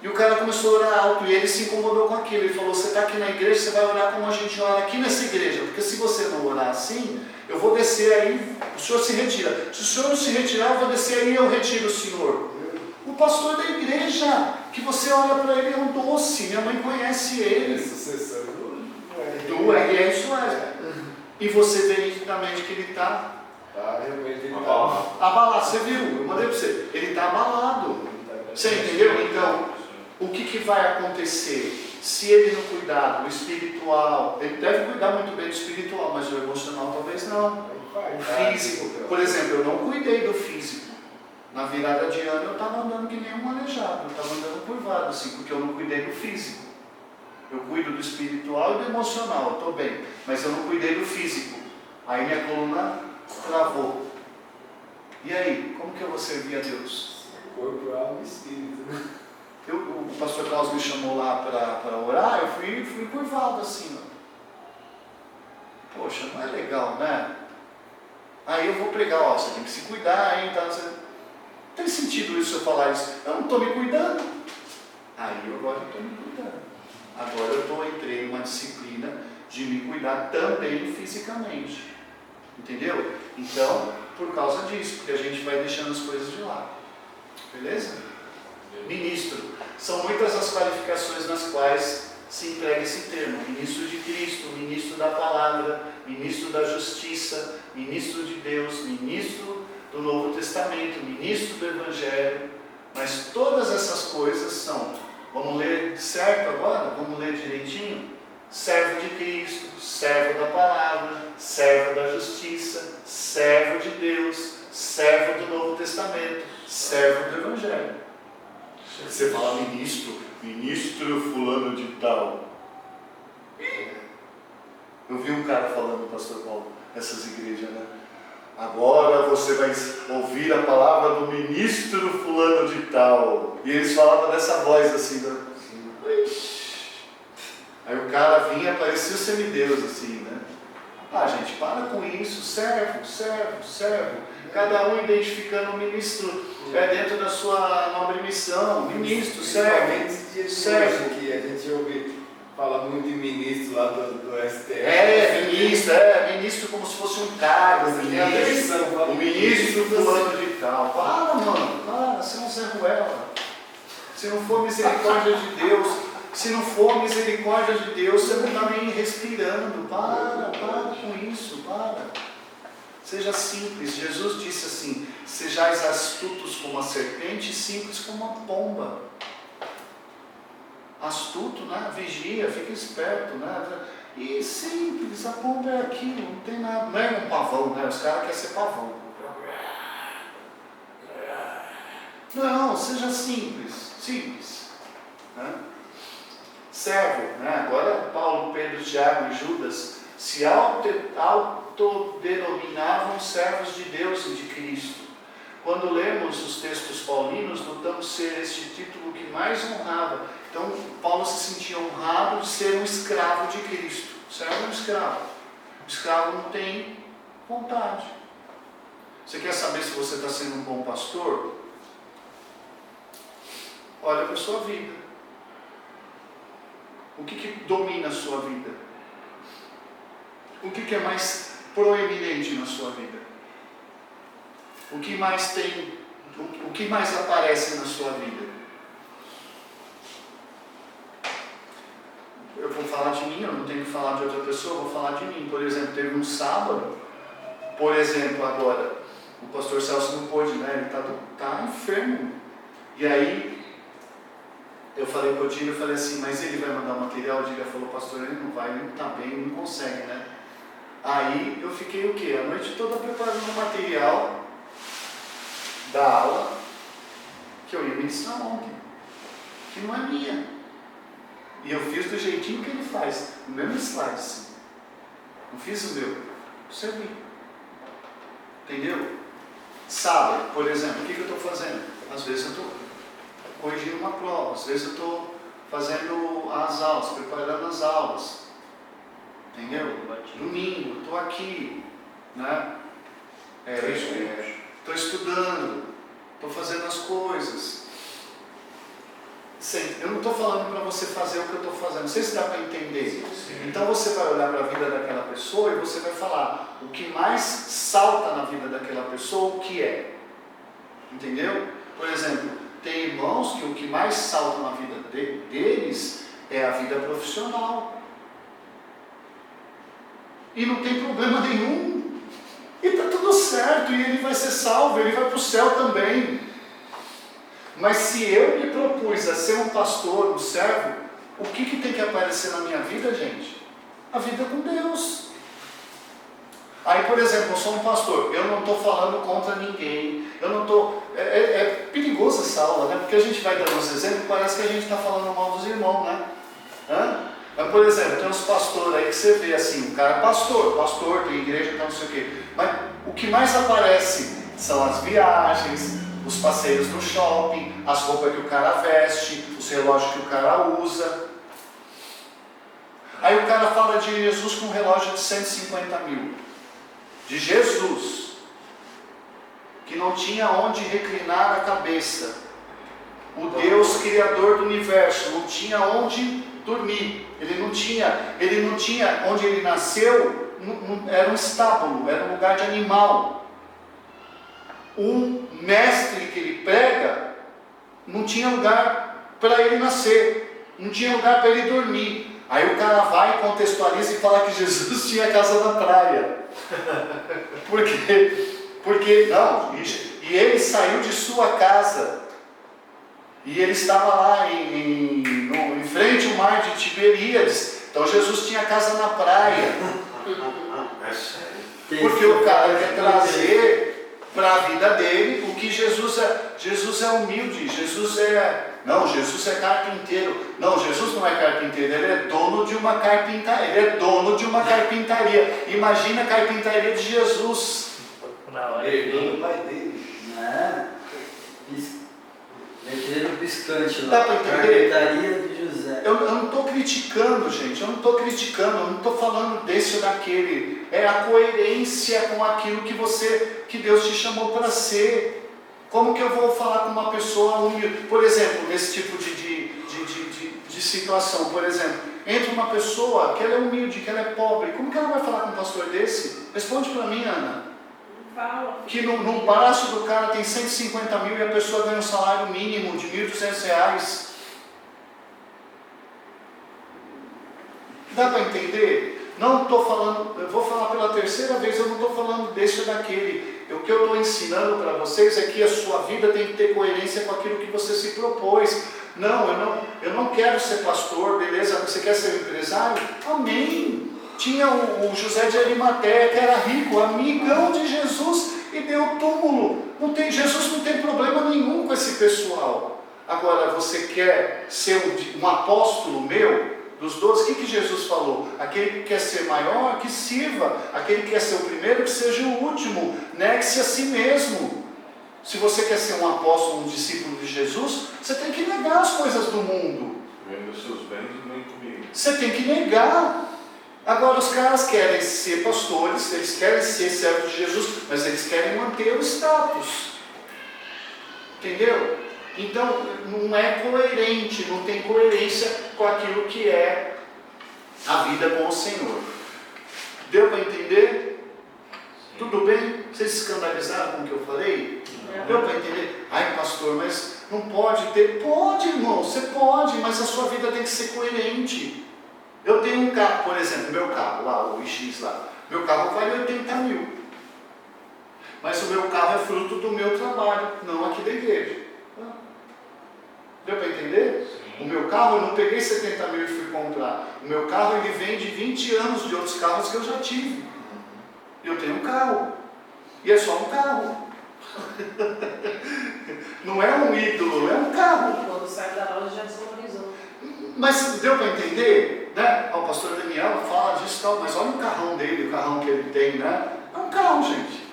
E o cara começou a orar alto e ele se incomodou com aquilo. Ele falou, você está aqui na igreja, você vai orar como a gente ora aqui nessa igreja, porque se você não orar assim, eu vou descer aí, o senhor se retira. Se o senhor não se retirar, eu vou descer aí e eu retiro o senhor. O pastor da igreja, que você olha para ele, é um doce, minha mãe conhece ele. Sucessor do RS. E você vê nitidamente que ele está Tá, realmente ele Abalado. Abalado, você viu? Eu mandei para você. Ele está abalado. Você entendeu? Então, o que vai acontecer? Se ele não cuidar do espiritual, ele deve cuidar muito bem do espiritual, mas o emocional talvez não. O físico, por exemplo, eu não cuidei do físico. Na virada de ano eu estava andando que nem um aleijado, eu estava andando curvado assim, porque eu não cuidei do físico. Eu cuido do espiritual e do emocional, eu estou bem, mas eu não cuidei do físico. Aí minha coluna travou. E aí, como que eu vou servir a Deus? Corpo, alma e espírito, né? O pastor Carlos me chamou lá para orar, eu fui curvado assim. Ó. Poxa, não é legal, né? Aí eu vou pregar, ó, você tem que se cuidar, hein? Tá? Tem sentido isso eu falar isso? Eu não estou me cuidando. Aí eu agora estou me cuidando. Agora eu entrei em uma disciplina de me cuidar também fisicamente. Entendeu? Então, por causa disso, porque a gente vai deixando as coisas de lado. Beleza? Ministro. São muitas as qualificações nas quais se emprega esse termo. Ministro de Cristo, ministro da palavra, ministro da justiça, ministro de Deus, ministro do Novo Testamento, ministro do Evangelho. Mas todas essas coisas são, vamos ler certo agora? Vamos ler direitinho? Servo de Cristo, servo da palavra, servo da justiça, servo de Deus, servo do Novo Testamento, servo do Evangelho. Você fala ministro fulano de tal. Eu vi um cara falando, pastor Paulo, nessas igrejas, né? Agora você vai ouvir a palavra do ministro fulano de tal. E eles falavam dessa voz assim, né? Aí o cara vinha, parecia o semideus assim, né? Ah, gente, para com isso, servo. Cada um identificando o ministro dentro da sua nobre missão. Ministro, servo. Que a gente ouve falar muito de ministro lá do STF. Ministro como se fosse um cargo. O ministro fulano de tal. Para, mano, para, você é um Zé Ruela. Se não for misericórdia de Deus, você não está nem respirando. Para com isso, para. Seja simples. Jesus disse assim: sejais astutos como a serpente e simples como a pomba. Astuto, né? Vigia, fica esperto, né? E simples, a pomba é aquilo, não tem nada. Não é um pavão, né? Os caras querem ser pavão. Não, seja simples. Né? Servo, né? Agora Paulo, Pedro, Tiago e Judas se autodenominavam servos de Deus e de Cristo. Quando lemos os textos paulinos, notamos ser este título que mais honrava. Então, Paulo se sentia honrado de ser um escravo de Cristo. Servo é um escravo. O escravo não tem vontade. Você quer saber se você está sendo um bom pastor? Olha para a sua vida. O que domina a sua vida? O que é mais proeminente na sua vida? O que mais aparece na sua vida? Eu vou falar de mim, eu não tenho que falar de outra pessoa, eu vou falar de mim. Por exemplo, teve um sábado, agora, o pastor Celso não pôde, né? Ele está enfermo. E aí, eu falei com o Dino, eu falei assim, mas ele vai mandar o material? O Dino falou, pastor, ele não vai, ele não está bem, ele não consegue, né? Aí eu fiquei o quê? A noite toda preparando o material da aula que eu ia ministrar ontem, que não é minha. E eu fiz do jeitinho que ele faz, no mesmo slide, assim. Não fiz o meu, servi. Entendeu? Sábado, por exemplo, o que eu estou fazendo? Às vezes eu estou corrigindo uma prova, às vezes eu estou fazendo as aulas, preparando as aulas. Entendeu? Domingo, estou aqui, né? Estou estudando, estou fazendo as coisas. Eu não estou falando para você fazer o que eu estou fazendo, não sei se dá para entender. Sim. Então você vai olhar para a vida daquela pessoa e você vai falar o que mais salta na vida daquela pessoa, o que é. Entendeu? Por exemplo, tem irmãos que o que mais salta na vida deles é a vida profissional. E não tem problema nenhum. E está tudo certo. certo, e ele vai ser salvo, ele vai para o céu também. Mas se eu me propus a ser um pastor, um servo, o que tem que aparecer na minha vida, gente? A vida com Deus. Aí, por exemplo, eu sou um pastor, eu não estou falando contra ninguém, eu não estou... É perigoso essa aula, né? Porque a gente vai dando uns exemplos, parece que a gente está falando mal dos irmãos, né? Mas, por exemplo, tem uns pastores aí que você vê assim, o cara é pastor, tem igreja, não sei o quê. Mas o que mais aparece são as viagens, os passeios no shopping, as roupas que o cara veste, os relógios que o cara usa. Aí o cara fala de Jesus com um relógio de 150 mil. De Jesus, que não tinha onde reclinar a cabeça. O Deus Criador do Universo não tinha onde dormir. Ele não tinha onde ele nasceu, era um estábulo, era um lugar de animal. Um mestre que ele prega, não tinha lugar para ele nascer, não tinha lugar para ele dormir. Aí o cara vai, contextualiza e fala que Jesus tinha casa na praia. Porque não, e ele saiu de sua casa, e ele estava lá em frente ao mar de Tiberíades. Então Jesus tinha casa na praia. É sério. Porque o cara quer trazer para a vida dele o que Jesus é. Jesus é humilde, Jesus é carpinteiro. Não, Jesus não é carpinteiro, ele é dono de uma carpintaria. Imagina a carpintaria de Jesus. Herdou do pai dele. Letreiro piscante lá. Dá para entender? Carpintaria de José. Eu não estou criticando, gente, eu não estou falando desse ou daquele. É a coerência com aquilo que Deus te chamou para ser. Como que eu vou falar com uma pessoa humilde? Por exemplo, nesse tipo de situação, por exemplo, entra uma pessoa que ela é humilde, que ela é pobre, como que ela vai falar com um pastor desse? Responde para mim, Ana. Que no palácio do cara tem 150 mil e a pessoa ganha um salário mínimo de R$1.200. Dá para entender? Não estou falando, eu vou falar pela terceira vez, eu não estou falando desse ou daquele. O que eu estou ensinando para vocês é que a sua vida tem que ter coerência com aquilo que você se propôs. Não, eu não quero ser pastor, beleza? Você quer ser empresário? Amém! Tinha o José de Arimateia, que era rico, amigão de Jesus, e deu túmulo. Jesus não tem problema nenhum com esse pessoal. Agora, você quer ser um apóstolo meu? Dos 12, o que Jesus falou? Aquele que quer ser maior, que sirva. Aquele que quer ser o primeiro, que seja o último. Negue-se a si mesmo. Se você quer ser um apóstolo, um discípulo de Jesus, você tem que negar as coisas do mundo. Venda os seus bens e vem comigo. Você tem que negar. Agora os caras querem ser pastores, eles querem ser servos de Jesus, mas eles querem manter o status. Entendeu? Então, não é coerente, não tem coerência com aquilo que é a vida com o Senhor. Deu para entender? Tudo bem? Vocês se escandalizaram com o que eu falei? Deu para entender? Ai, pastor, mas não pode ter. Pode, irmão, você pode, mas a sua vida tem que ser coerente. Eu tenho um carro, por exemplo, meu carro lá, o iX lá. Meu carro vale 80 mil. Mas o meu carro é fruto do meu trabalho, não aqui da igreja. Deu para entender? Sim. O meu carro, eu não peguei 70 mil e fui comprar. O meu carro, ele vem de 20 anos de outros carros que eu já tive. Eu tenho um carro. E é só um carro. Não é um ídolo, é um carro. Quando sai da loja já desvalorizou. Mas deu para entender? Né? O pastor Daniel fala disso e tal, mas olha o carrão dele, o carrão que ele tem, né? É um carro, gente.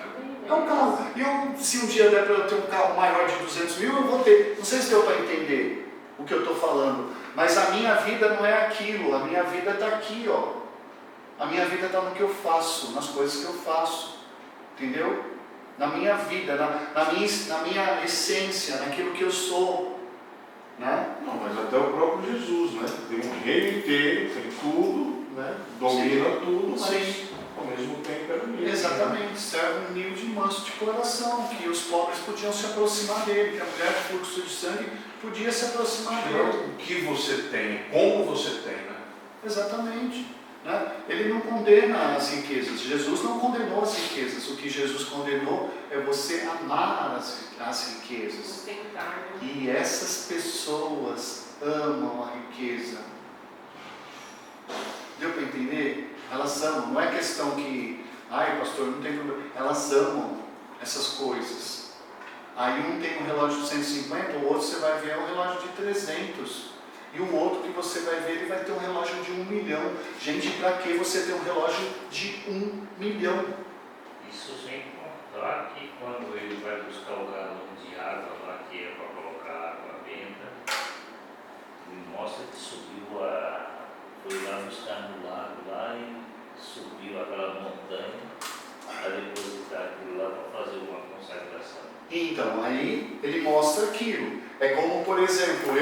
É um carro. E se um dia der para eu ter um carro maior de 200 mil, eu vou ter. Não sei se deu para entender o que eu estou falando. Mas a minha vida não é aquilo. A minha vida está aqui, ó. A minha vida está no que eu faço, nas coisas que eu faço. Entendeu? Na minha vida, na minha essência, naquilo que eu sou. Né? Não, mas até o próprio Jesus, né? Tem um reino inteiro, tem tudo, né? Domina tudo, mas sim, ao mesmo tempo era humilde. Exatamente, serve humilde e manso de coração, que os pobres podiam se aproximar dele, que a mulher de fluxo de sangue podia se aproximar dele. O que você tem, como você tem, né? Exatamente. Né? ele não condena as riquezas. Jesus não condenou as riquezas. O que Jesus condenou é você amar as riquezas. Sustentar, né? E essas pessoas amam a riqueza. Deu para entender? Elas amam. Não é questão que, ai pastor, não tem problema. Elas amam essas coisas. Aí um tem um relógio de 150, o outro você vai ver é um relógio de 300. E o outro que você vai ver, ele vai ter um relógio de 1 milhão. Gente, para que você ter um relógio de 1 milhão? Isso sem contar que quando ele vai buscar o galão de água lá, que é para colocar água benta, ele mostra que subiu foi lá buscar no lago lá e subiu aquela montanha para depositar aquilo lá para fazer uma consagração. Então, aí ele mostra aquilo. É como, por exemplo,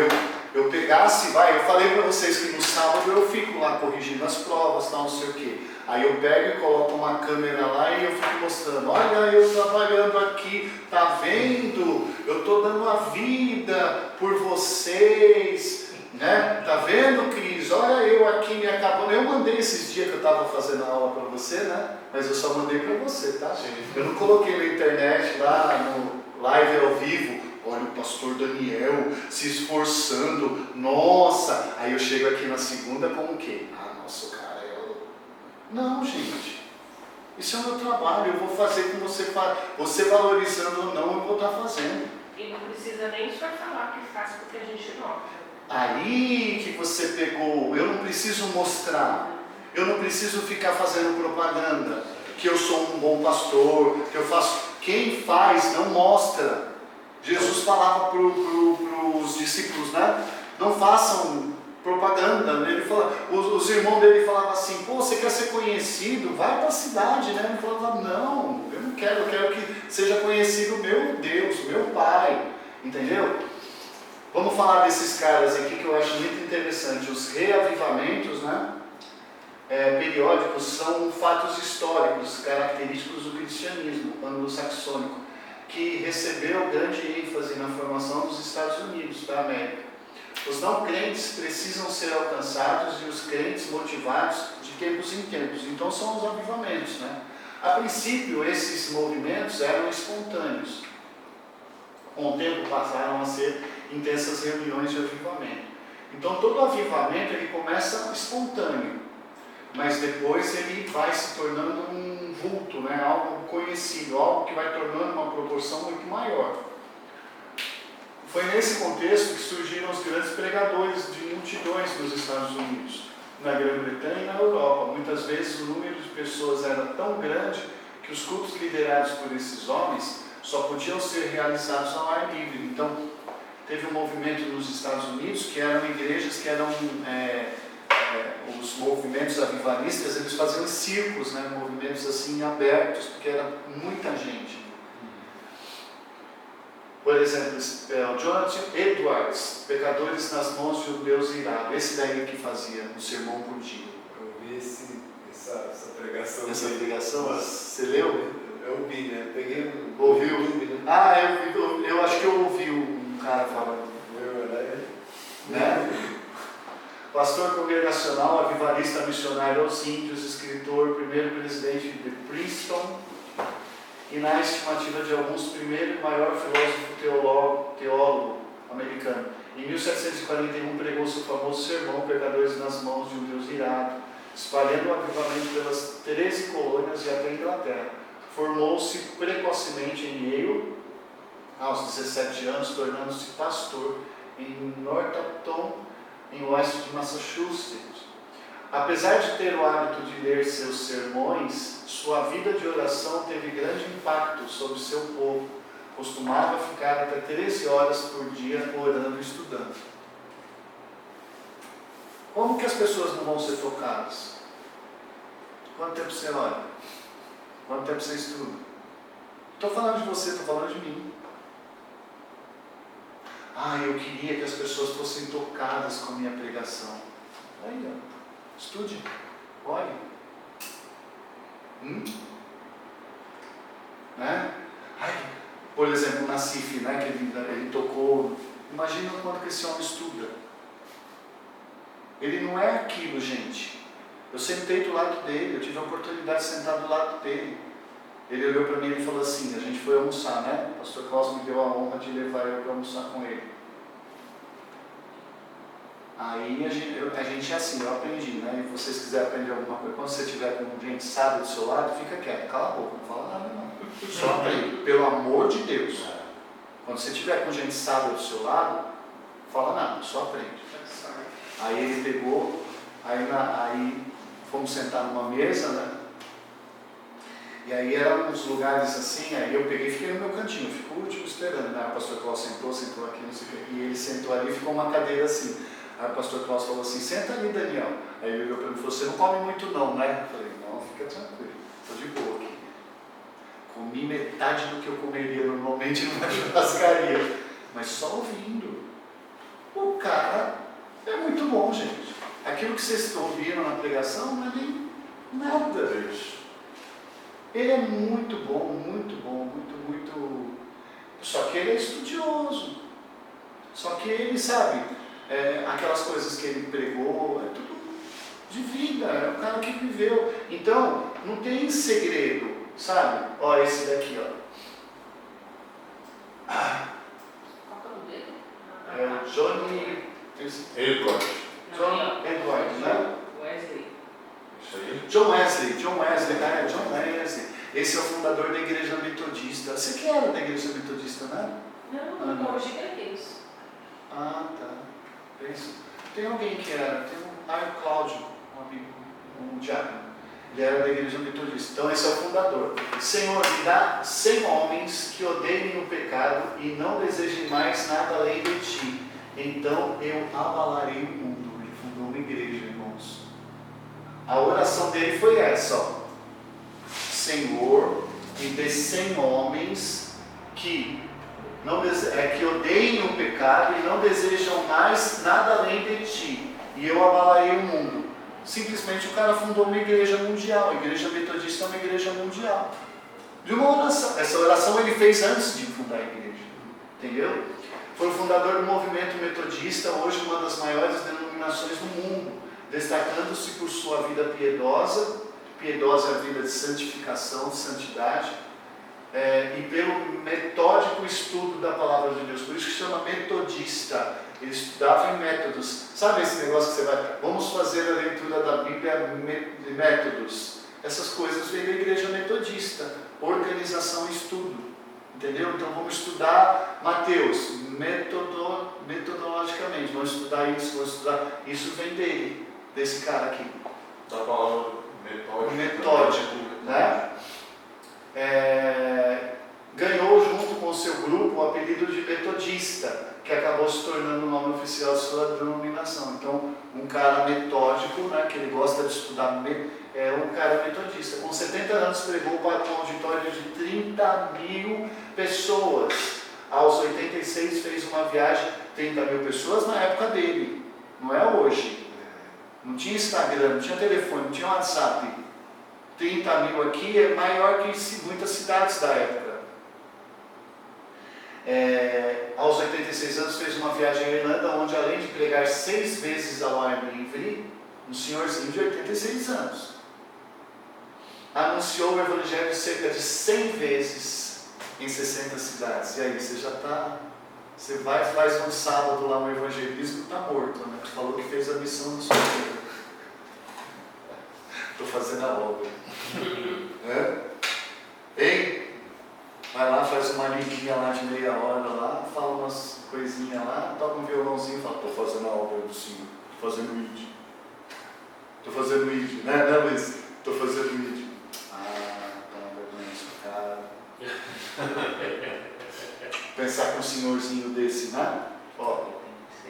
eu pegasse, eu falei para vocês que no sábado eu fico lá corrigindo as provas, tal, não sei o quê. Aí eu pego e coloco uma câmera lá e eu fico mostrando, olha eu trabalhando aqui, tá vendo? Eu estou dando a vida por vocês, né? Tá vendo, Cris? Olha eu aqui me acabando. Eu mandei esses dias que eu estava fazendo a aula para você, né? Mas eu só mandei para você, tá, gente? Eu não coloquei na internet, lá no live ao vivo. Olha o pastor Daniel se esforçando, nossa! Aí eu chego aqui na segunda como o quê? Ah, nossa, o cara é o... Não, gente. Isso é o meu trabalho, eu vou fazer com você, você valorizando ou não, eu vou estar fazendo. E não precisa nem só falar que faz porque a gente nota. Aí que você pegou, eu não preciso mostrar, eu não preciso ficar fazendo propaganda, que eu sou um bom pastor, que eu faço. Quem faz não mostra. Jesus falava para os discípulos, né? Não façam propaganda. Ele fala, os irmãos dele falavam assim, pô, você quer ser conhecido? Vai para a cidade, né? Ele falava, não, eu não quero, eu quero que seja conhecido meu Deus, meu Pai. Entendeu? Vamos falar desses caras aqui que eu acho muito interessante. Os reavivamentos, né? Periódicos são fatos históricos, característicos do cristianismo anglo-saxônico, que recebeu grande ênfase na formação dos Estados Unidos, da América. Os não crentes precisam ser alcançados e os crentes motivados de tempos em tempos. Então são os avivamentos, né? A princípio, esses movimentos eram espontâneos. Com o tempo passaram a ser intensas reuniões de avivamento. Então todo avivamento ele começa espontâneo, mas depois ele vai se tornando um vulto, né? Algo conhecido, algo que vai tornando uma proporção muito maior. Foi nesse contexto que surgiram os grandes pregadores de multidões nos Estados Unidos, na Grã-Bretanha e na Europa. Muitas vezes o número de pessoas era tão grande que os cultos liderados por esses homens só podiam ser realizados ao ar livre. Então, teve um movimento nos Estados Unidos que eram igrejas que eram... os movimentos avivalistas, eles faziam círculos, né, movimentos assim abertos, porque era muita gente. Por exemplo, Jonathan Edwards, Pecadores nas Mãos de um Deus Irado, esse daí que fazia um sermão por dia. Eu vi essa pregação. Essa pregação, você leu? Eu vi, né? Peguei Ouviu? YouTube, né? Ah, eu acho que eu ouvi um cara falando. Né? Pastor congregacional, avivalista missionário aos índios, escritor, primeiro presidente de Princeton e, na estimativa de alguns, primeiro e maior filósofo teólogo americano. Em 1741 pregou seu famoso sermão Pecadores nas Mãos de um Deus Irado, espalhando o avivamento pelas 13 colônias e até a Inglaterra. Formou-se precocemente em Yale, aos 17 anos, tornando-se pastor em Northampton, em oeste de Massachusetts. Apesar de ter o hábito de ler seus sermões, sua vida de oração teve grande impacto sobre seu povo. Costumava ficar até 13 horas por dia orando e estudando. Como que as pessoas não vão ser tocadas? Quanto tempo você ora? Quanto tempo você estuda? Estou falando de você, estou falando de mim. Ah, eu queria que as pessoas fossem tocadas com a minha pregação. Aí, ó, estude, olhe. Né? Ai, por exemplo, na CIF, né, que ele tocou. Imagina o quanto que esse homem estuda. Ele não é aquilo, gente. Eu sentei do lado dele, eu tive a oportunidade de sentar do lado dele. Ele olhou para mim e falou assim, a gente foi almoçar, né? O pastor Klaus me deu a honra de levar eu para almoçar com ele. Aí a gente é assim, eu aprendi, né? E vocês quiserem aprender alguma coisa, quando você estiver com gente sábia do seu lado, fica quieto, cala a boca, não fala nada não. Só aprende, pelo amor de Deus. Quando você estiver com gente sábia do seu lado, fala nada, só aprende. Aí ele pegou, aí fomos sentar numa mesa, né? E aí eram uns lugares assim, aí eu peguei e fiquei no meu cantinho, fico o último esperando, né? O pastor Klaus sentou aqui, não sei o que, e ele sentou ali e ficou uma cadeira assim. Aí o pastor Klaus falou assim, senta ali, Daniel. Aí ele olhou para mim e falou, você não come muito não, né? Eu falei, não, fica tranquilo, estou de boa aqui. Comi metade do que eu comeria normalmente numa churrascaria, mas só ouvindo. O cara é muito bom, gente. Aquilo que vocês estão ouvindo na pregação não é nem nada. Ele é muito bom, muito bom, muito. Só que ele é estudioso. Só que ele sabe, aquelas coisas que ele pregou, é tudo de vida, é o cara que viveu. Então, não tem segredo, sabe? Ó, esse daqui, ó. Qual que é o nome dele? É o Johnny Edward. Edward, né? Wesley. Isso aí. John Wesley, cara, John Wesley. Esse é o fundador da igreja metodista. Você que era da igreja metodista, né? Não, não, hoje é isso. Ah, tá. Pensa. Tem alguém que era, tem um Cláudio, um amigo, um diácono. Ele era da igreja metodista. Então esse é o fundador. Senhor, me dá 100 homens que odeiem o pecado e não desejem mais nada além de ti. Então eu abalarei o mundo. Ele fundou uma igreja, irmãos. A oração dele foi essa, ó. Senhor, me dê 100 homens que odeiem o pecado e não desejam mais nada além de ti. E eu abalarei o mundo. Simplesmente o cara fundou uma igreja mundial. A igreja metodista é uma igreja mundial. De uma oração. Essa oração ele fez antes de fundar a igreja. Entendeu? Foi o fundador do movimento metodista, hoje uma das maiores denominações do mundo, destacando-se por sua vida piedosa é a vida de santificação, de santidade, e pelo metódico estudo da palavra de Deus. Por isso que chama metodista. Ele estudava em métodos. Sabe esse negócio que você vai... Vamos fazer a leitura da Bíblia de métodos. Essas coisas vêm da igreja metodista. Organização e estudo. Entendeu? Então vamos estudar Mateus metodologicamente. Vamos estudar isso, Isso vem dele, desse cara aqui. Da palavra metódico, né? Ganhou junto com o seu grupo o apelido de metodista, que acabou se tornando o nome oficial da sua denominação. Então, um cara metódico, né, que ele gosta de estudar, é um cara metodista. Com 70 anos pregou para um auditório de 30 mil pessoas. Aos 86 fez uma viagem, 30 mil pessoas na época dele, não é hoje. Não tinha Instagram, não tinha telefone, não tinha WhatsApp. 30 mil aqui é maior que muitas cidades da época. Aos 86 anos fez uma viagem à Irlanda, onde além de pregar 6 vezes ao ar livre, um senhorzinho de 86 anos, anunciou o Evangelho cerca de 100 vezes em 60 cidades. E aí, você já está... Você vai e faz um sábado lá no evangelismo e está morto, né? Falou que fez a missão do sua vida. Estou fazendo a obra. Hein? Vai lá, faz uma liguinha lá de meia hora lá, fala umas coisinhas lá, toca um violãozinho e fala, estou fazendo a obra do Senhor, estou fazendo o ID. Estou fazendo o ID, né Luiz? Estou fazendo o ID. Toma vergonha na sua cara. Pensar com um senhorzinho desse, né? Ó,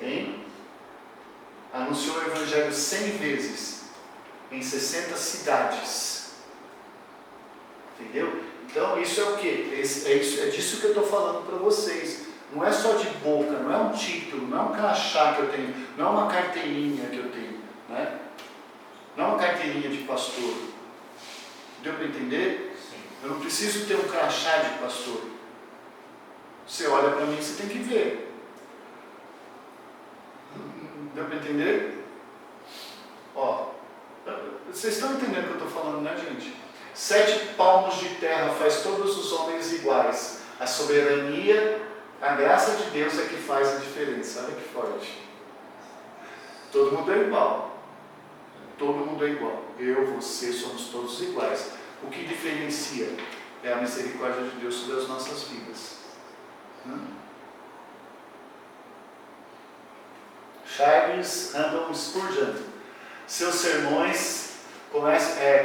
hein? Anunciou o Evangelho 100 vezes em 60 cidades. Entendeu? Então, isso é o quê? É disso que eu estou falando para vocês. Não é só de boca, não é um título, não é um crachá que eu tenho, não é uma carteirinha que eu tenho, né? Não é uma carteirinha de pastor. Deu para entender? Sim. Eu não preciso ter um crachá de pastor. Você olha para mim, você tem que ver. Deu para entender? Ó, Vocês estão entendendo o que eu estou falando, né, gente? 7 palmos de terra faz todos os homens iguais. A soberania, a graça de Deus é que faz a diferença. Olha que forte. Todo mundo é igual. Todo mundo é igual. Eu, você, somos todos iguais. O que diferencia é a misericórdia de Deus sobre as nossas vidas. Charles Randall Spurgeon. Seus sermões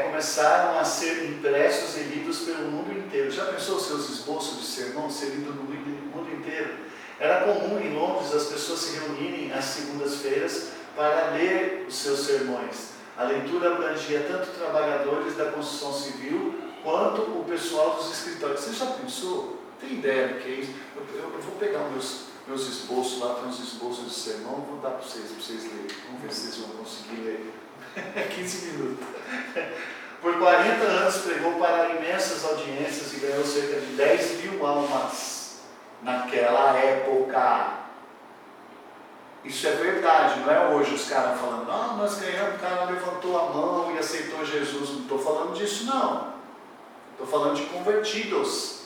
começaram a ser impressos e lidos pelo mundo inteiro. Já pensou os seus esboços de sermão ser lido no mundo inteiro? Era comum em Londres as pessoas se reunirem às segundas-feiras para ler os seus sermões. A leitura abrangia tanto trabalhadores da construção civil quanto o pessoal dos escritórios. Você já pensou? Tem ideia do que é isso? Eu vou pegar meus esboços lá, tem uns esboços de sermão, vou dar para vocês lerem. Vamos ver se vocês vão conseguir ler. 15 minutos. Por 40 anos pregou para imensas audiências e ganhou cerca de 10 mil almas naquela época. Isso é verdade, não é hoje os caras falando, nós ganhamos, o cara levantou a mão e aceitou Jesus. Não estou falando disso, não. Estou falando de convertidos.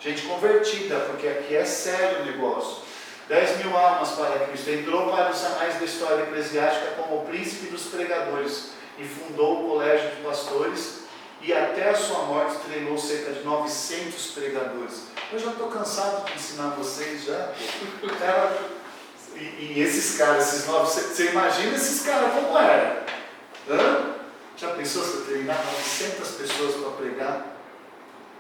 Gente convertida, porque aqui é sério o negócio. 10 mil almas para Cristo. Entrou para os anais da história eclesiástica como o príncipe dos pregadores e fundou o colégio de pastores e até a sua morte treinou cerca de 900 pregadores. Eu já estou cansado de ensinar vocês já. E esses caras, esses 900, você imagina esses caras como era? Já pensou se eu treinar 900 pessoas para pregar?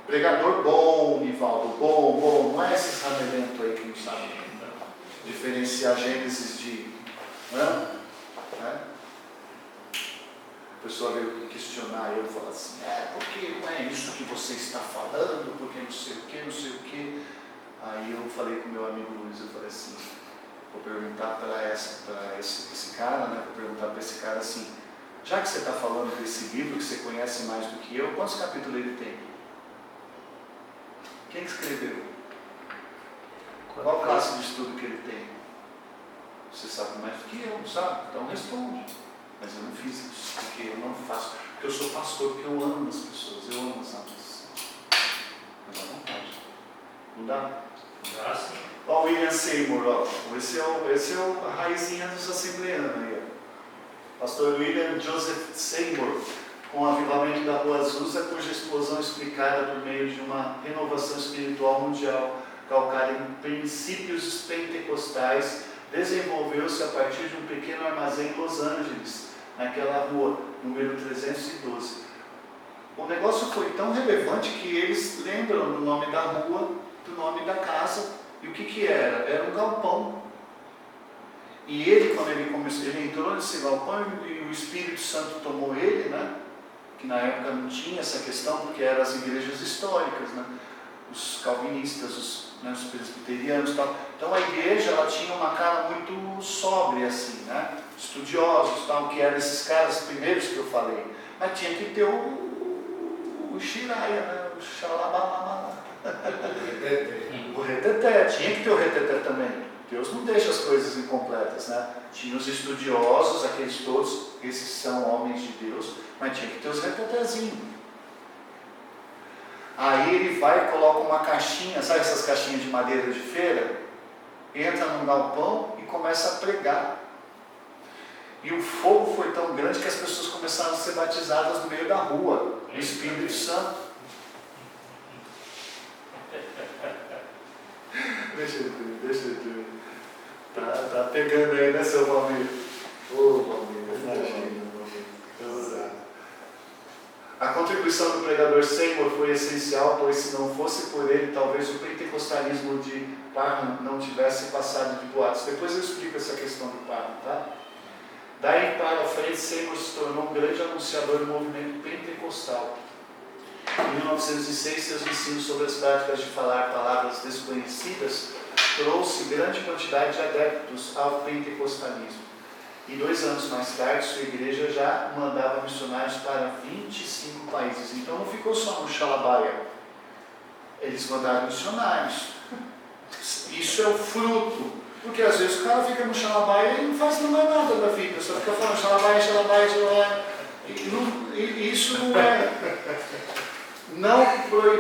Pregador bom, Nivaldo, bom, não é esses ramelentos aí que não sabem diferenciar Gênesis de... A pessoa veio questionar, eu falo assim, porque não é isso que você está falando, porque não sei o que. Aí eu falei com meu amigo Luiz, eu falei assim, vou perguntar para esse cara, né? Vou perguntar para esse cara assim, já que você está falando desse livro que você conhece mais do que eu, quantos capítulos ele tem? Quem escreveu? Qual classe de estudo que ele tem? Você sabe mais do que eu, não sabe? Então responde. Mas eu não fiz isso, porque eu não faço. Porque eu sou pastor, porque eu amo as pessoas, eu amo as almas. Mas à vontade. Não dá? Dá sim. Ó, William Seymour, esse é a raizinha dos assembleanos aí. Pastor William Joseph Seymour, com o avivamento da Rua Azusa, cuja explosão explicada por meio de uma renovação espiritual mundial, calcada em princípios pentecostais, desenvolveu-se a partir de um pequeno armazém em Los Angeles, naquela rua, número 312. O negócio foi tão relevante que eles lembram do nome da rua, do nome da casa, e o que era? Era um galpão. E ele, quando ele entrou nesse galpão, e o Espírito Santo tomou ele, né? Que na época não tinha essa questão, porque eram as igrejas históricas, né? Os calvinistas, os presbiterianos e tal. Então a igreja, ela tinha uma cara muito sóbria assim, né? Estudiosos, tal, que eram esses caras primeiros que eu falei. Mas tinha que ter o Shiraia, né? O Xalabalama. O reteté, tinha que ter o reteté também. Deus não deixa as coisas incompletas, né? Tinha os estudiosos, aqueles todos, esses são homens de Deus, mas tinha que ter os retetézinhos. Aí ele vai e coloca uma caixinha, sabe essas caixinhas de madeira de feira? Entra num galpão e começa a pregar. E o fogo foi tão grande que as pessoas começaram a ser batizadas no meio da rua, no Espírito Santo. Deixa eu ver. Tá pegando aí, né, seu Valmir? Ô, Valmir, imagina. A contribuição do pregador Seymour foi essencial, pois se não fosse por ele, talvez o pentecostalismo de Parham não tivesse passado de boatos. Depois eu explico essa questão do Parham, tá? Daí para frente, Seymour se tornou um grande anunciador do movimento pentecostal. Em 1906, seus ensinos sobre as práticas de falar palavras desconhecidas trouxe grande quantidade de adeptos ao pentecostalismo. E 2 anos mais tarde, sua igreja já mandava missionários para 25 países. Então não ficou só no Xalabaia. Eles mandaram missionários. Isso é o fruto. Porque às vezes o cara fica no Xalabaia e não faz mais nada da vida. Só fica falando Xalabaia. E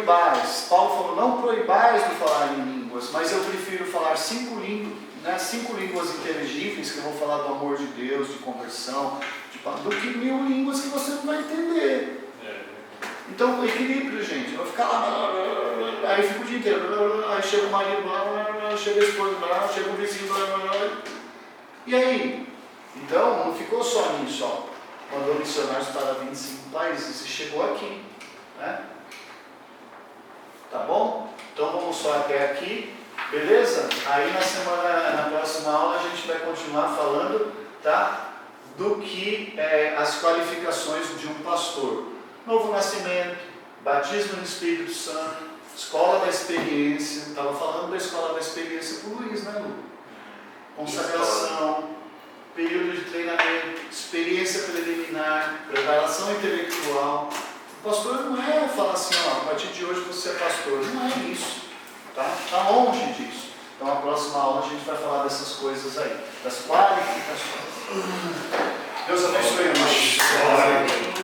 proibais. Paulo falou, não proibais de falar em línguas, mas eu prefiro falar 5 línguas inteligíveis, que eu vou falar do amor de Deus, de conversão, do que 1000 línguas que você não vai entender. Então, equilíbrio, gente. Eu vou ficar lá, aí fico o dia inteiro, aí chega o marido, chega a esposa, chega o vizinho, e aí? Então, não ficou só nisso, ó. Mandou missionários para 25 países e chegou aqui, né? Tá bom? Então vamos só até aqui, beleza? Aí na próxima aula a gente vai continuar falando, tá? Do que as qualificações de um pastor. Novo nascimento, batismo no Espírito Santo, escola da experiência. Estava falando da escola da experiência com o Luiz, né, Lu? Consagração, período de treinamento, experiência preliminar, preparação intelectual. O pastor não é falar assim, ó, a partir de hoje você é pastor. Não é isso, tá? Está longe disso. Então, na próxima aula a gente vai falar dessas coisas aí, das qualificações. Deus abençoe.